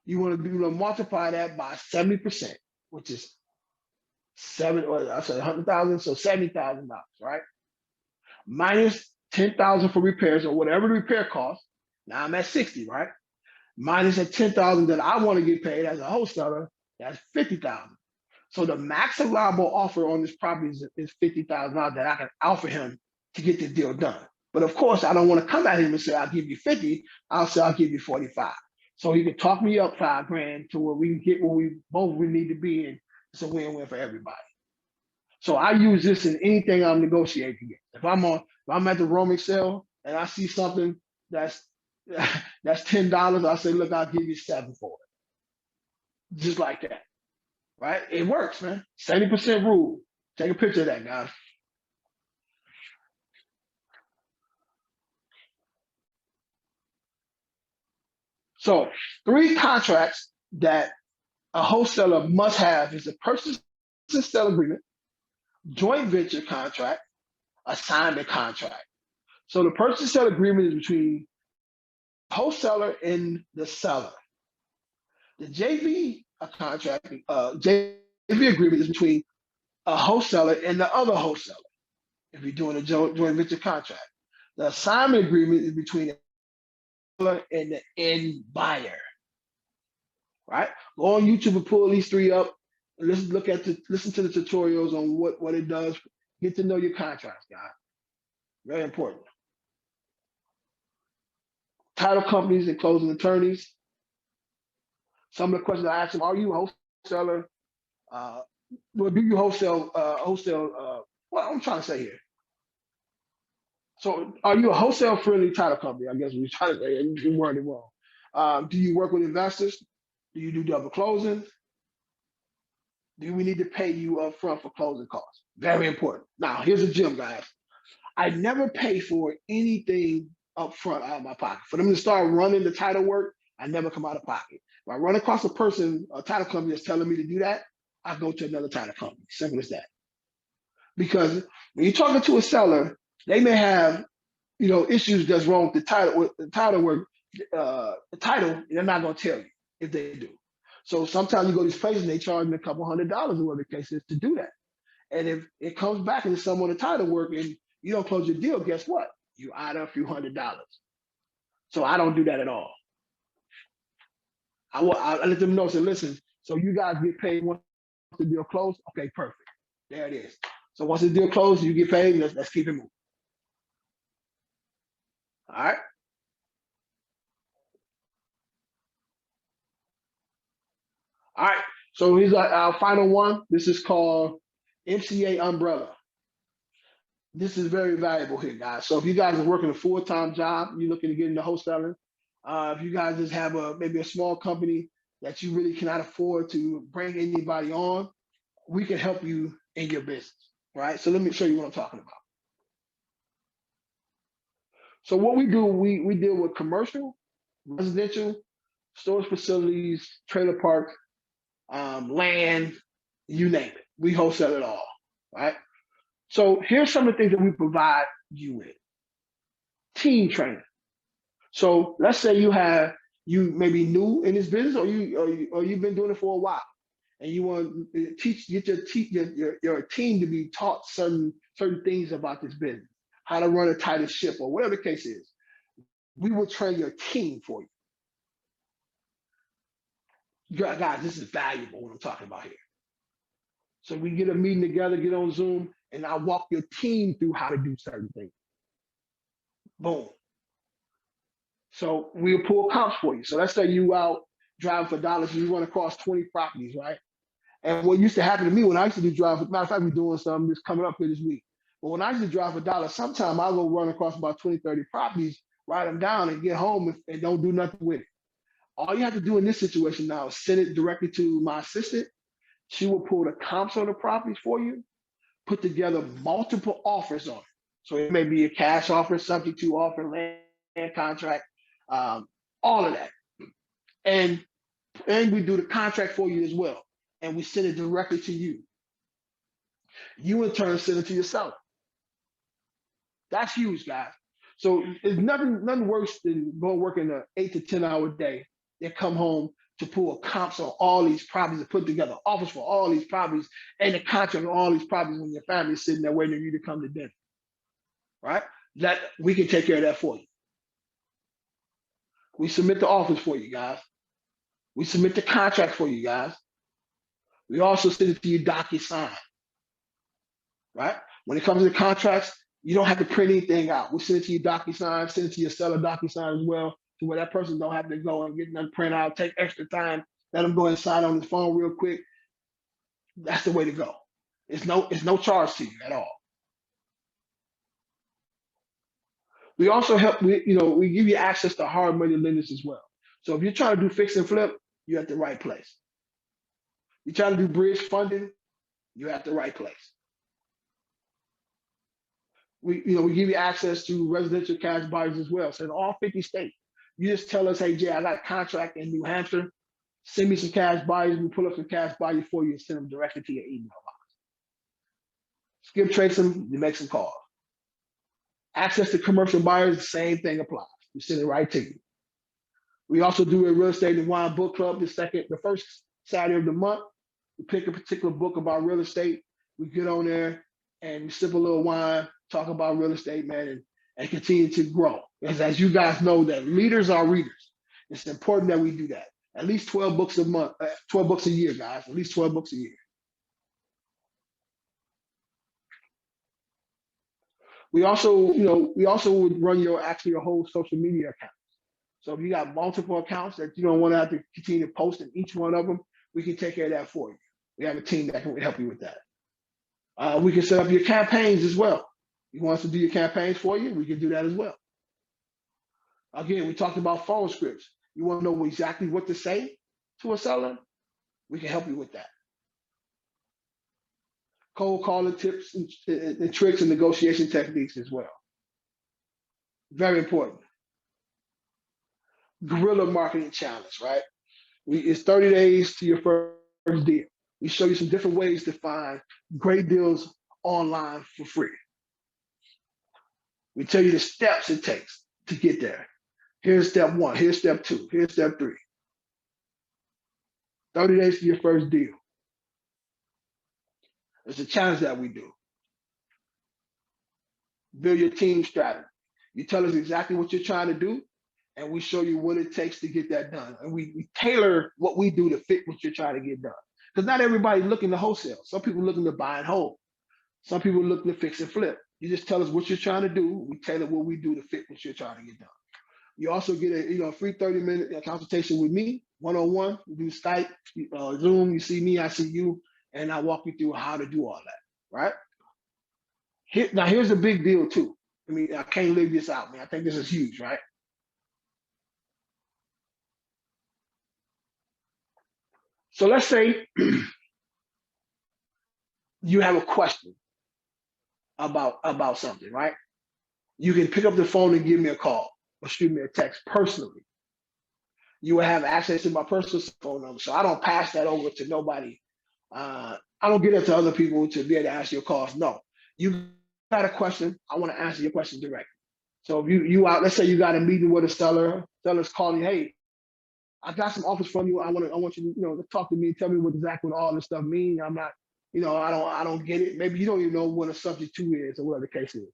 You want to multiply that by 70%, which is $100,000, so $70,000, right? Minus 10,000 for repairs or whatever the repair cost. Now I'm at 60, right? Minus that 10,000 that I want to get paid as a wholesaler, that's 50,000. So the max allowable offer on this property is $50,000 that I can offer him to get the deal done. But of course, I don't want to come at him and say, I'll give you 50. I'll say, I'll give you 45. So he can talk me up 5 grand to where we can get where we need to be, and it's a win-win for everybody. So I use this in anything I'm negotiating against. If I'm at the roaming sale and I see something that's $10, I say, look, I'll give you 7 for it. Just like that. Right? It works, man. 70% rule. Take a picture of that, guys. So 3 contracts that a wholesaler must have is a purchase and sale agreement, joint venture contract, assignment contract. So the purchase and sale agreement is between the wholesaler and the seller. The JV contract, JV agreement is between a wholesaler and the other wholesaler if you're doing a joint venture contract. The assignment agreement is between the seller and the end buyer. Right? Go on YouTube and pull these 3 up and listen to the tutorials on what it does. Get to know your contracts, guys. Very important. Title companies and closing attorneys. Some of the questions I asked them: are you a wholesaler? Well, do you wholesale? What I'm trying to say here. So, are you a wholesale-friendly title company? I guess we're trying to say. You worded it wrong. Do you work with investors? Do you do double closings? Do we need to pay you up front for closing costs? Very important. Now, here's a gem, guys. I never pay for anything up front out of my pocket. For them to start running the title work, I never come out of pocket. If I run across a person, a title company that's telling me to do that, I go to another title company. Simple as that. Because when you're talking to a seller, they may have, issues that's wrong with the title work, the title, and they're not going to tell you if they do. So sometimes you go to these places and they charge me a couple $100 or whatever the case is to do that. And if it comes back and it's someone the title work and you don't close your deal, guess what? You add a few $100. So I don't do that at all. I let them know, say, listen, so you guys get paid once the deal closed? Okay, perfect. There it is. So once the deal closed, you get paid, let's keep it moving. All right. All right. So here's our final one. This is called MCA Umbrella. This is very valuable here, guys. So if you guys are working a full-time job, you're looking to get into wholesaling, if you guys just have maybe a small company that you really cannot afford to bring anybody on, we can help you in your business, right? So let me show you what I'm talking about. So what we do, we deal with commercial, residential, storage facilities, trailer parks, land, you name it. We wholesale it all, right? So here's some of the things that we provide you with. Team training. So let's say you may be new in this business, or you've been doing it for a while, and you want to get your team to be taught certain things about this business, how to run a tighter ship, or whatever the case is. We will train your team for you. Guys, this is valuable what I'm talking about here. So we get a meeting together, get on Zoom, and I walk your team through how to do certain things. Boom. So we'll pull comps for you. So let's say you out driving for dollars and you run across 20 properties, right? And what used to happen to me when I used to do drive, matter of fact, we're doing something that's coming up here this week. But when I used to drive for dollars, sometimes I'll go run across about 20, 30 properties, write them down and get home and don't do nothing with it. All you have to do in this situation now is send it directly to my assistant. She will pull the comps on the properties for you, put together multiple offers on it. So it may be a cash offer, subject to offer, land contract, all of that. And we do the contract for you as well. And we send it directly to you. You in turn send it to your seller. That's huge, guys. So it's nothing worse than going working an 8 to 10 hour day. They come home to pull comps on all these properties and put together offers for all these properties and the contract on all these properties when your family's sitting there waiting for you to come to dinner. Right? That we can take care of that for you. We submit the offers for you guys. We submit the contract for you guys. We also send it to you DocuSign. Right? When it comes to the contracts, you don't have to print anything out. We send it to you DocuSign, send it to your seller DocuSign as well, to where that person don't have to go and get nothing print out, take extra time, let them go and sign on his phone real quick. That's the way to go. It's no charge to you at all. We also help. We give you access to hard money lenders as well. So if you're trying to do fix and flip, you're at the right place. You're trying to do bridge funding, you're at the right place. We give you access to residential cash buyers as well. So in all 50 states, you just tell us, hey Jay, I got a contract in New Hampshire. Send me some cash buyers. We pull up some cash buyers for you and send them directly to your email box. Skip trace them, you make some calls. Access to commercial buyers, the same thing applies. We send it right to you. We also do a real estate and wine book club the first Saturday of the month. We pick a particular book about real estate. We get on there and we sip a little wine, talk about real estate, man, and continue to grow. Because as you guys know, that leaders are readers. It's important that we do that. At least 12 books a month, 12 books a year, guys. At least 12 books a year. We also would run your whole social media account. So if you got multiple accounts that you don't want to have to continue to post in each one of them, we can take care of that for you. We have a team that can help you with that. We can set up your campaigns as well. You want us to do your campaigns for you? We can do that as well. Again, we talked about phone scripts. You want to know exactly what to say to a seller? We can help you with that. cold calling tips and tricks and negotiation techniques as well. Very important. Guerrilla marketing challenge, right? It's 30 days to your first deal. We show you some different ways to find great deals online for free. We tell you the steps it takes to get there. Here's step 1, here's step 2, here's step 3. 30 days to your first deal. It's a challenge that we do. Build your team strategy. You tell us exactly what you're trying to do, and we show you what it takes to get that done. And we tailor what we do to fit what you're trying to get done. Because not everybody's looking to wholesale. Some people looking to buy and hold. Some people looking to fix and flip. You just tell us what you're trying to do. We tailor what we do to fit what you're trying to get done. You also get a free 30-minute consultation with me, one-on-one. We do Skype, Zoom. You see me, I see you, and I walk you through how to do all that, right? Now, here's a big deal too. I mean, I can't leave this out, man. I think this is huge, right? So let's say you have a question about something, right? You can pick up the phone and give me a call or shoot me a text personally. You will have access to my personal phone number, so I don't pass that over to nobody. I don't get it to other people to be able to answer your calls. No, you got a question, I want to answer your question directly. So if you out, let's say you got a meeting with a seller, seller's calling you, hey, I got some offers from you. I want you to, to talk to me, tell me what exactly what all this stuff means. I'm not, I don't get it. Maybe you don't even know what a subject to is or whatever the case is.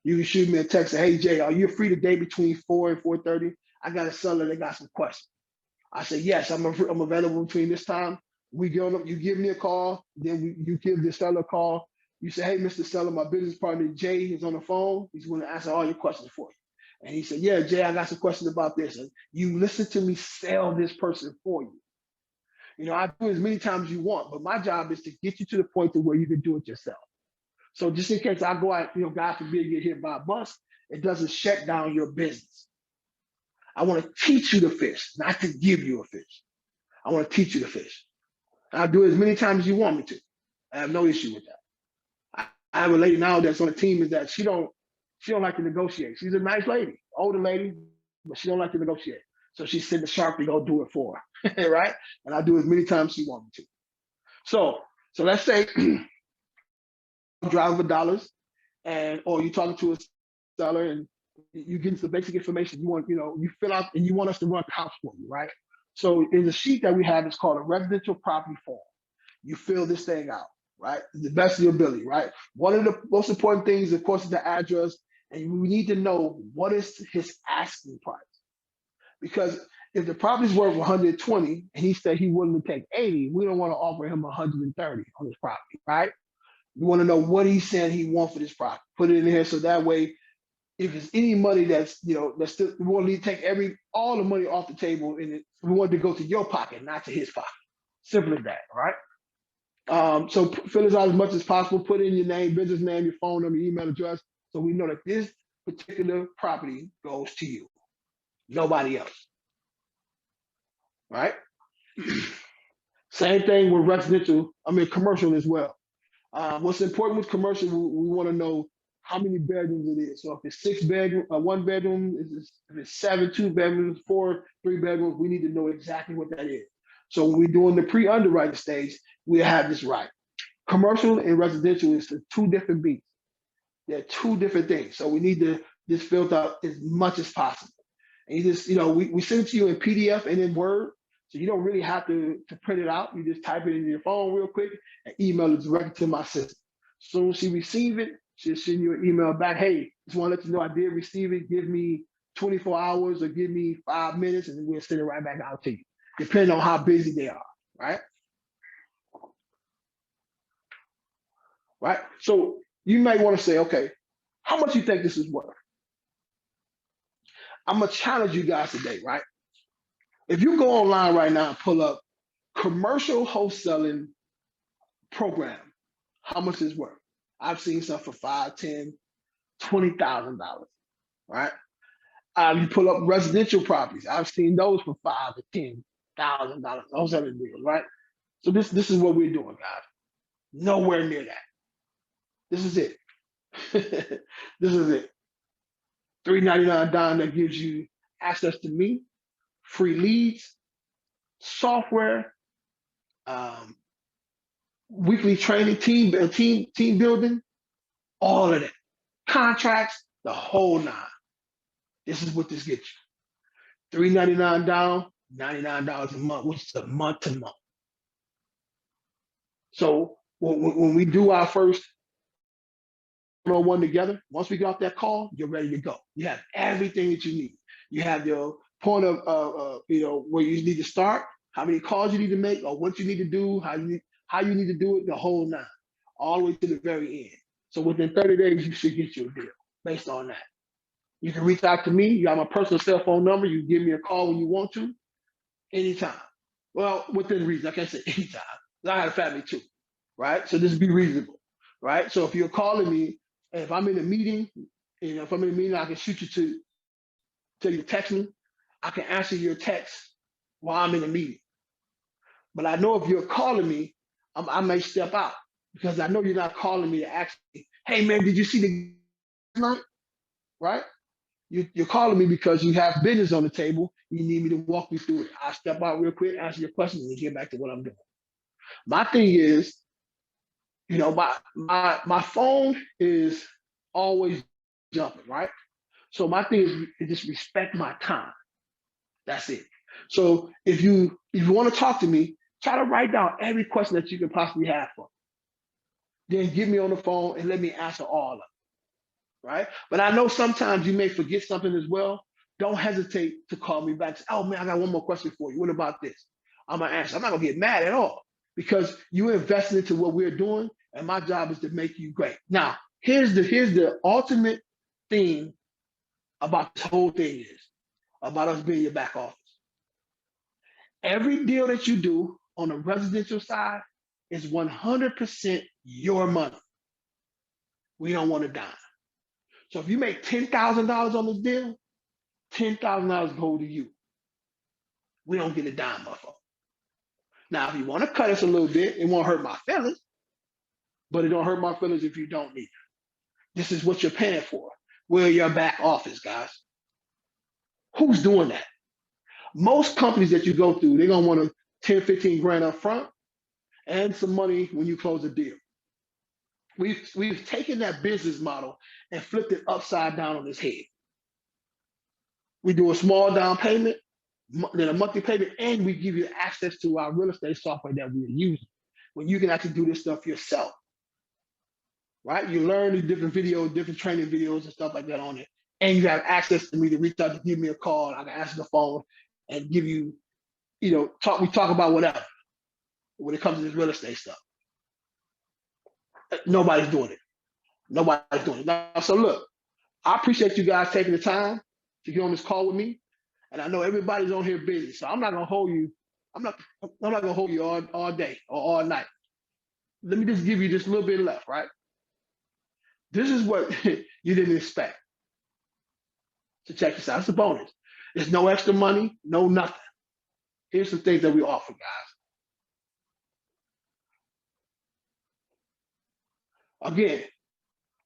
You can shoot me a text, say, hey Jay, are you free today between 4 and 4:30? I got a seller that got some questions. I say, yes, I'm available between this time. We go up, you give me a call, then you give the seller a call. You say, hey, Mr. Seller, my business partner Jay is on the phone. He's going to answer all your questions for you. And he said, yeah, Jay, I got some questions about this. And you listen to me sell this person for you. I do as many times as you want, but my job is to get you to the point to where you can do it yourself. So just in case I go out, God forbid, get hit by a bus, it doesn't shut down your business. I want to teach you to fish, not to give you a fish. I want to teach you to fish. I'll do it as many times as you want me to. I have no issue with that. I have a lady now that's on the team is that she don't like to negotiate. She's a nice lady, older lady, but she don't like to negotiate. So she's sitting sharp to go do it for her, right? And I do as many times as she wants me to. So let's say driving for dollars, or you're talking to a seller and you get some basic information. You want, you fill out and you want us to run the house for you, right? So in the sheet that we have, it's called a residential property form. You fill this thing out, right? The best of your ability, right? One of the most important things, of course, is the address, and we need to know what is his asking price. Because if the property's worth 120 and he said he willing to take 80, we don't want to offer him 130 on his property, right? We want to know what he said he wants for this property. Put it in here so that way, if there's any money that's that's still, we want to take all the money off the table, and we want it to go to your pocket, not to his pocket. Simple as that, right? So fill this out as much as possible. Put in your name, business name, your phone number, your email address, so we know that this particular property goes to you, nobody else, right? Same thing with commercial as well. What's important with commercial, we want to know how many bedrooms it is. So if it's 6 bedroom, 1 bedroom, if it's 7 2 bedrooms, 4 3 bedrooms, we need to know exactly what that is. So when we're doing the pre-underwriting stage, we have this right. Commercial and residential is 2 different beats. They're 2 different things. So we need to just filter out as much as possible. And you just, we send it to you in PDF and in Word. So you don't really have to print it out. You just type it in your phone real quick and email it directly to my system. As soon as she receives it, she'll send you an email back. Hey, just want to let you know I did receive it. Give me 24 hours or give me 5 minutes, and then we'll send it right back out to you, depending on how busy they are, right? Right? So you might want to say, okay, how much you think this is worth? I'm going to challenge you guys today, right? If you go online right now and pull up commercial wholesaling program, how much is worth? I've seen some for $5, $10, $20,000, right? You pull up residential properties. I've seen those for $5,000 to $10,000. Those other deals, right? So this is what we're doing, guys. Nowhere near that. This is it. This is it. $3.99 down that gives you access to me, free leads, software, um, weekly training, team building, all of that. Contracts, the whole nine. This is what this gets you. $3.99 down, $99 a month, which is a month to month. So when we do our first one together, once we get off that call, you're ready to go. You have everything that you need. You have your point of where you need to start, how many calls you need to make, or what you need to do, how you need to do it, the whole nine, all the way to the very end. So within 30 days, you should get your deal based on that. You can reach out to me. You have my personal cell phone number. You give me a call when you want to, anytime. Well, within reason. I can't say anytime. I have a family too, right? So this be reasonable, right? So if you're calling me, and if I'm in a meeting, if I'm in a meeting, I can shoot you to tell you to text me. I can answer your text while I'm in a meeting. But I know if you're calling me, I may step out because I know you're not calling me to ask me, hey man, did you see the night? Right? You're calling me because you have business on the table. You need me to walk you through it. I'll step out real quick, answer your questions, and get back to what I'm doing. My thing is, my phone is always jumping, right? So my thing is just respect my time. That's it. So if you want to talk to me, try to write down every question that you can possibly have for me. Then get me on the phone and let me answer all of them. Right? But I know sometimes you may forget something as well. Don't hesitate to call me back. Say, oh man, I got one more question for you. What about this? I'm gonna answer. I'm not gonna get mad at all because you invested into what we're doing, and my job is to make you great. Now, here's the ultimate thing about this whole thing is about us being your back office. Every deal that you do on the residential side is 100% your money. We don't want to dime. So if you make $10,000 on this deal, $10,000 go to you. We don't get a dime off of it. Now, if you want to cut us a little bit, it won't hurt my feelings, but it don't hurt my feelings if you don't need it. This is what you're paying for. We're your back office, guys. Who's doing that? Most companies that you go through, they're going to want 10, 15 grand up front and some money when you close a deal. We've taken that business model and flipped it upside down on its head. We do a small down payment, then a monthly payment, and we give you access to our real estate software that we're using. When you can actually do this stuff yourself, right? You learn the different videos, different training videos and stuff like that on it. And you have access to me to reach out to give me a call. I can answer the phone and give you, we talk about whatever when it comes to this real estate stuff. Nobody's doing it. Nobody's doing it. Now, so look, I appreciate you guys taking the time to get on this call with me. And I know everybody's on here busy, so I'm not gonna hold you. I'm not gonna hold you all day or all night. Let me just give you just a little bit left, right? This is what you didn't expect. So check this out. It's a bonus. There's no extra money, no nothing. Here's some things that we offer, guys. Again,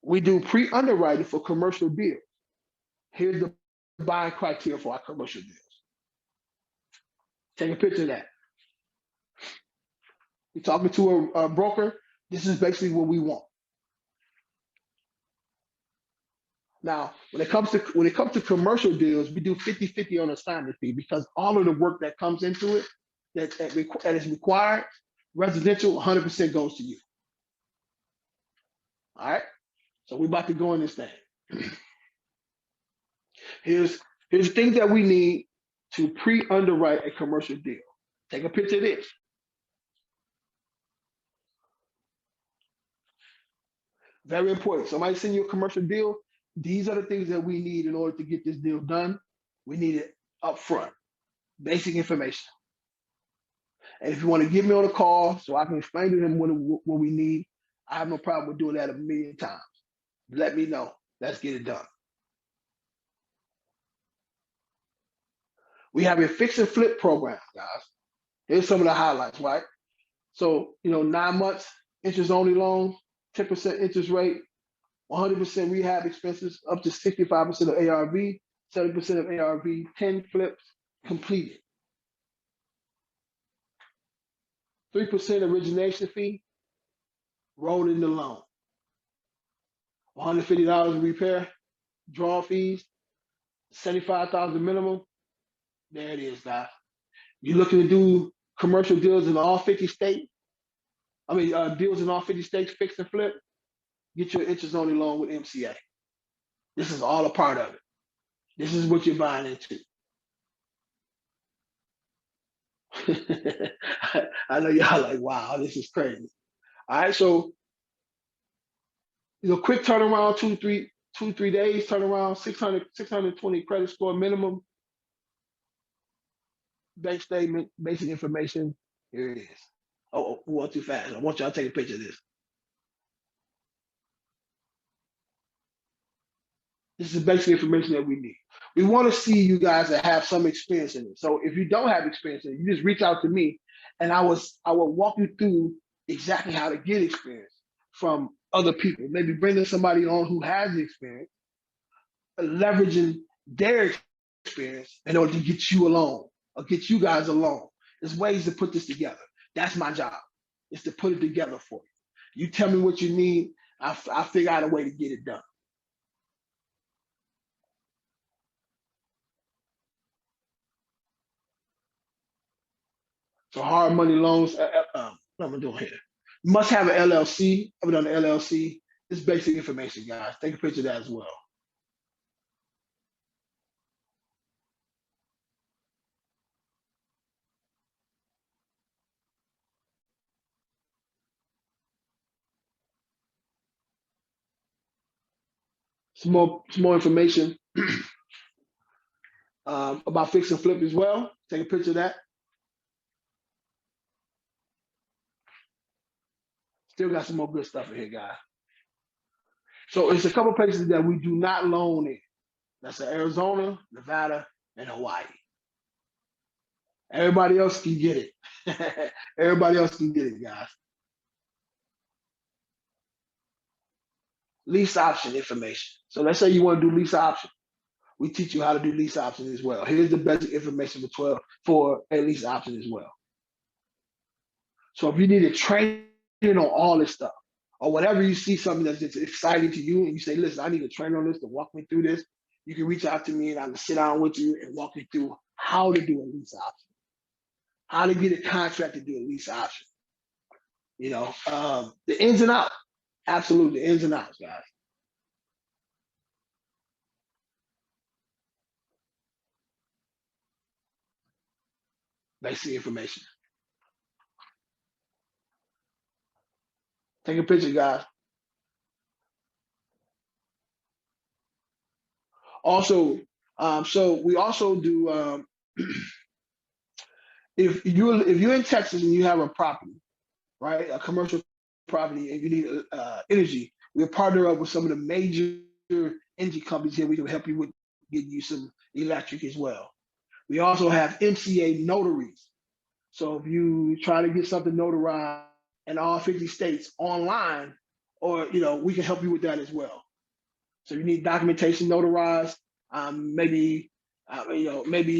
we do pre-underwriting for commercial deals. Here's the buying criteria for our commercial deals. Take a picture of that. You're talking to a broker. This is basically what we want. Now, when it comes to commercial deals, we do 50-50 on assignment fee because all of the work that comes into it that is required, residential 100% goes to you. All right. So we're about to go in this thing. Here's things that we need to pre-underwrite a commercial deal. Take a picture of this. Very important. Somebody send you a commercial deal. These are the things that we need in order to get this deal done. We need it up front. Basic information. And if you want to get me on a call so I can explain to them what we need, I have no problem with doing that a million times. Let me know. Let's get it done. We have a fix and flip program, guys. Here's some of the highlights, right? So, 9 months, interest only loans, 10% interest rate, 100% rehab expenses, up to 65% of ARV, 70% of ARV, 10 flips completed. 3% origination fee, rolled in the loan. $150 in repair, draw fees, 75,000 minimum. There it is, guys. You're looking to do commercial deals in all 50 states. Deals in all 50 states, fix and flip. Get your interest only loan with MCA. This is all a part of it. This is what you're buying into. I know y'all like, wow, this is crazy. All right, so quick turnaround, 2-3 days turnaround, 620 credit score minimum, bank statement, basic information. Here it is. Oh, went too fast. I want y'all to take a picture of this. This is basic information that we need. We want to see you guys that have some experience in it. So if you don't have experience in it, you just reach out to me, and I will walk you through exactly how to get experience from other people. Maybe bringing somebody on who has the experience, leveraging their experience in order to get you along or get you guys along. There's ways to put this together. That's my job, is to put it together for you. You tell me what you need, I figure out a way to get it done. So hard money loans, what am I doing here? Must have an LLC. I've done an LLC. It's basic information, guys. Take a picture of that as well. Some more information about fix and flip as well. Take a picture of that. Still got some more good stuff in here, guys. So it's a couple places that we do not loan in. That's Arizona, Nevada, and Hawaii. Everybody else can get it. Everybody else can get it, guys. Lease option information. So let's say you want to do lease option. We teach you how to do lease option as well. Here's the basic information for a lease option as well. So if you need a training on all this stuff, or whatever you see something that's just exciting to you, and you say, listen, I need a trainer on this to walk me through this, you can reach out to me and I can sit down with you and walk you through how to do a lease option, how to get a contract to do a lease option. The ins and outs. Absolutely, ins and outs, guys. Basic information. Take a picture, guys. Also, so we also do if you're in Texas and you have a property, right, a commercial property, and you need energy, we'll partner up with some of the major energy companies here. We can help you with getting you some electric as well. We also have MCA notaries. So if you try to get something notarized in all 50 states online, or we can help you with that as well. So you need documentation notarized. Maybe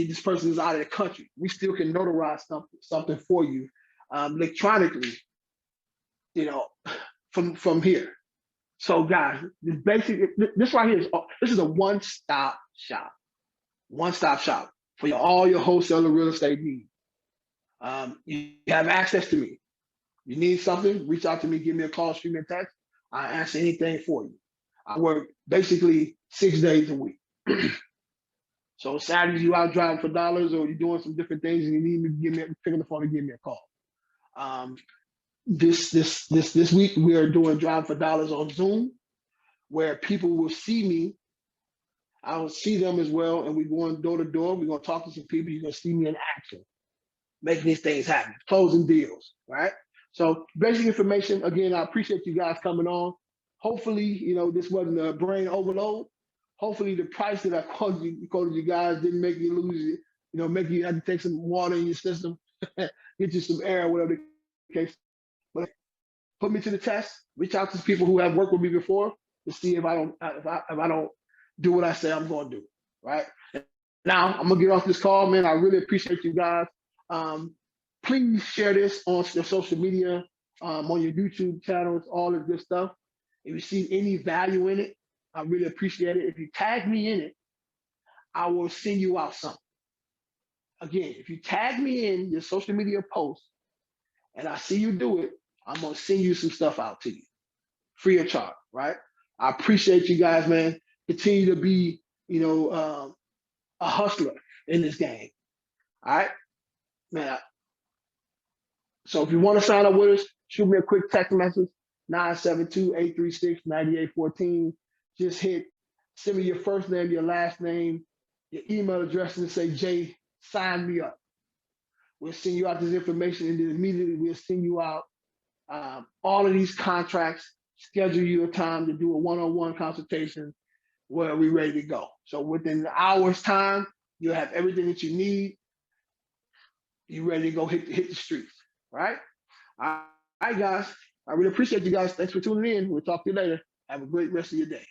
this person is out of the country. We still can notarize something for you electronically, from here. So guys, this right here is a one-stop shop. One-stop shop for all your wholesaler real estate needs. You have access to me. You need something, reach out to me, give me a call, shoot me a text. I answer anything for you. I work basically 6 days a week. So Saturdays you out driving for dollars, or you're doing some different things and you need me to pick up the phone and give me a call. This week we are doing driving for dollars on Zoom, where people will see me. I will see them as well, and we're going door to door. We're going to talk to some people. You're going to see me in action, making these things happen, closing deals, right? So basic information. Again, I appreciate you guys coming on. Hopefully, this wasn't a brain overload. Hopefully the price that I quoted you guys didn't make you lose it, make you have to take some water in your system, get you some air, whatever the case. But put me to the test. Reach out to people who have worked with me before to see if I don't do what I say I'm going to do. Right now, I'm gonna get off this call, man. I really appreciate you guys. Please share this on your social media, on your YouTube channels, all of this stuff. If you see any value in it, I really appreciate it. If you tag me in it, I will send you out something. Again, if you tag me in your social media post and I see you do it, I'm gonna send you some stuff out to you, free of charge, right? I appreciate you guys, man. Continue to be, a hustler in this game. All right, man. So if you want to sign up with us, shoot me a quick text message, 972-836-9814. Just send me your first name, your last name, your email address, and say, Jay, sign me up. We'll send you out this information, and then immediately we'll send you out all of these contracts, schedule you a time to do a one-on-one consultation where we're ready to go. So within an hour's time, you'll have everything that you need. You're ready to go hit the streets, right? All right, guys. I really appreciate you guys. Thanks for tuning in. We'll talk to you later. Have a great rest of your day.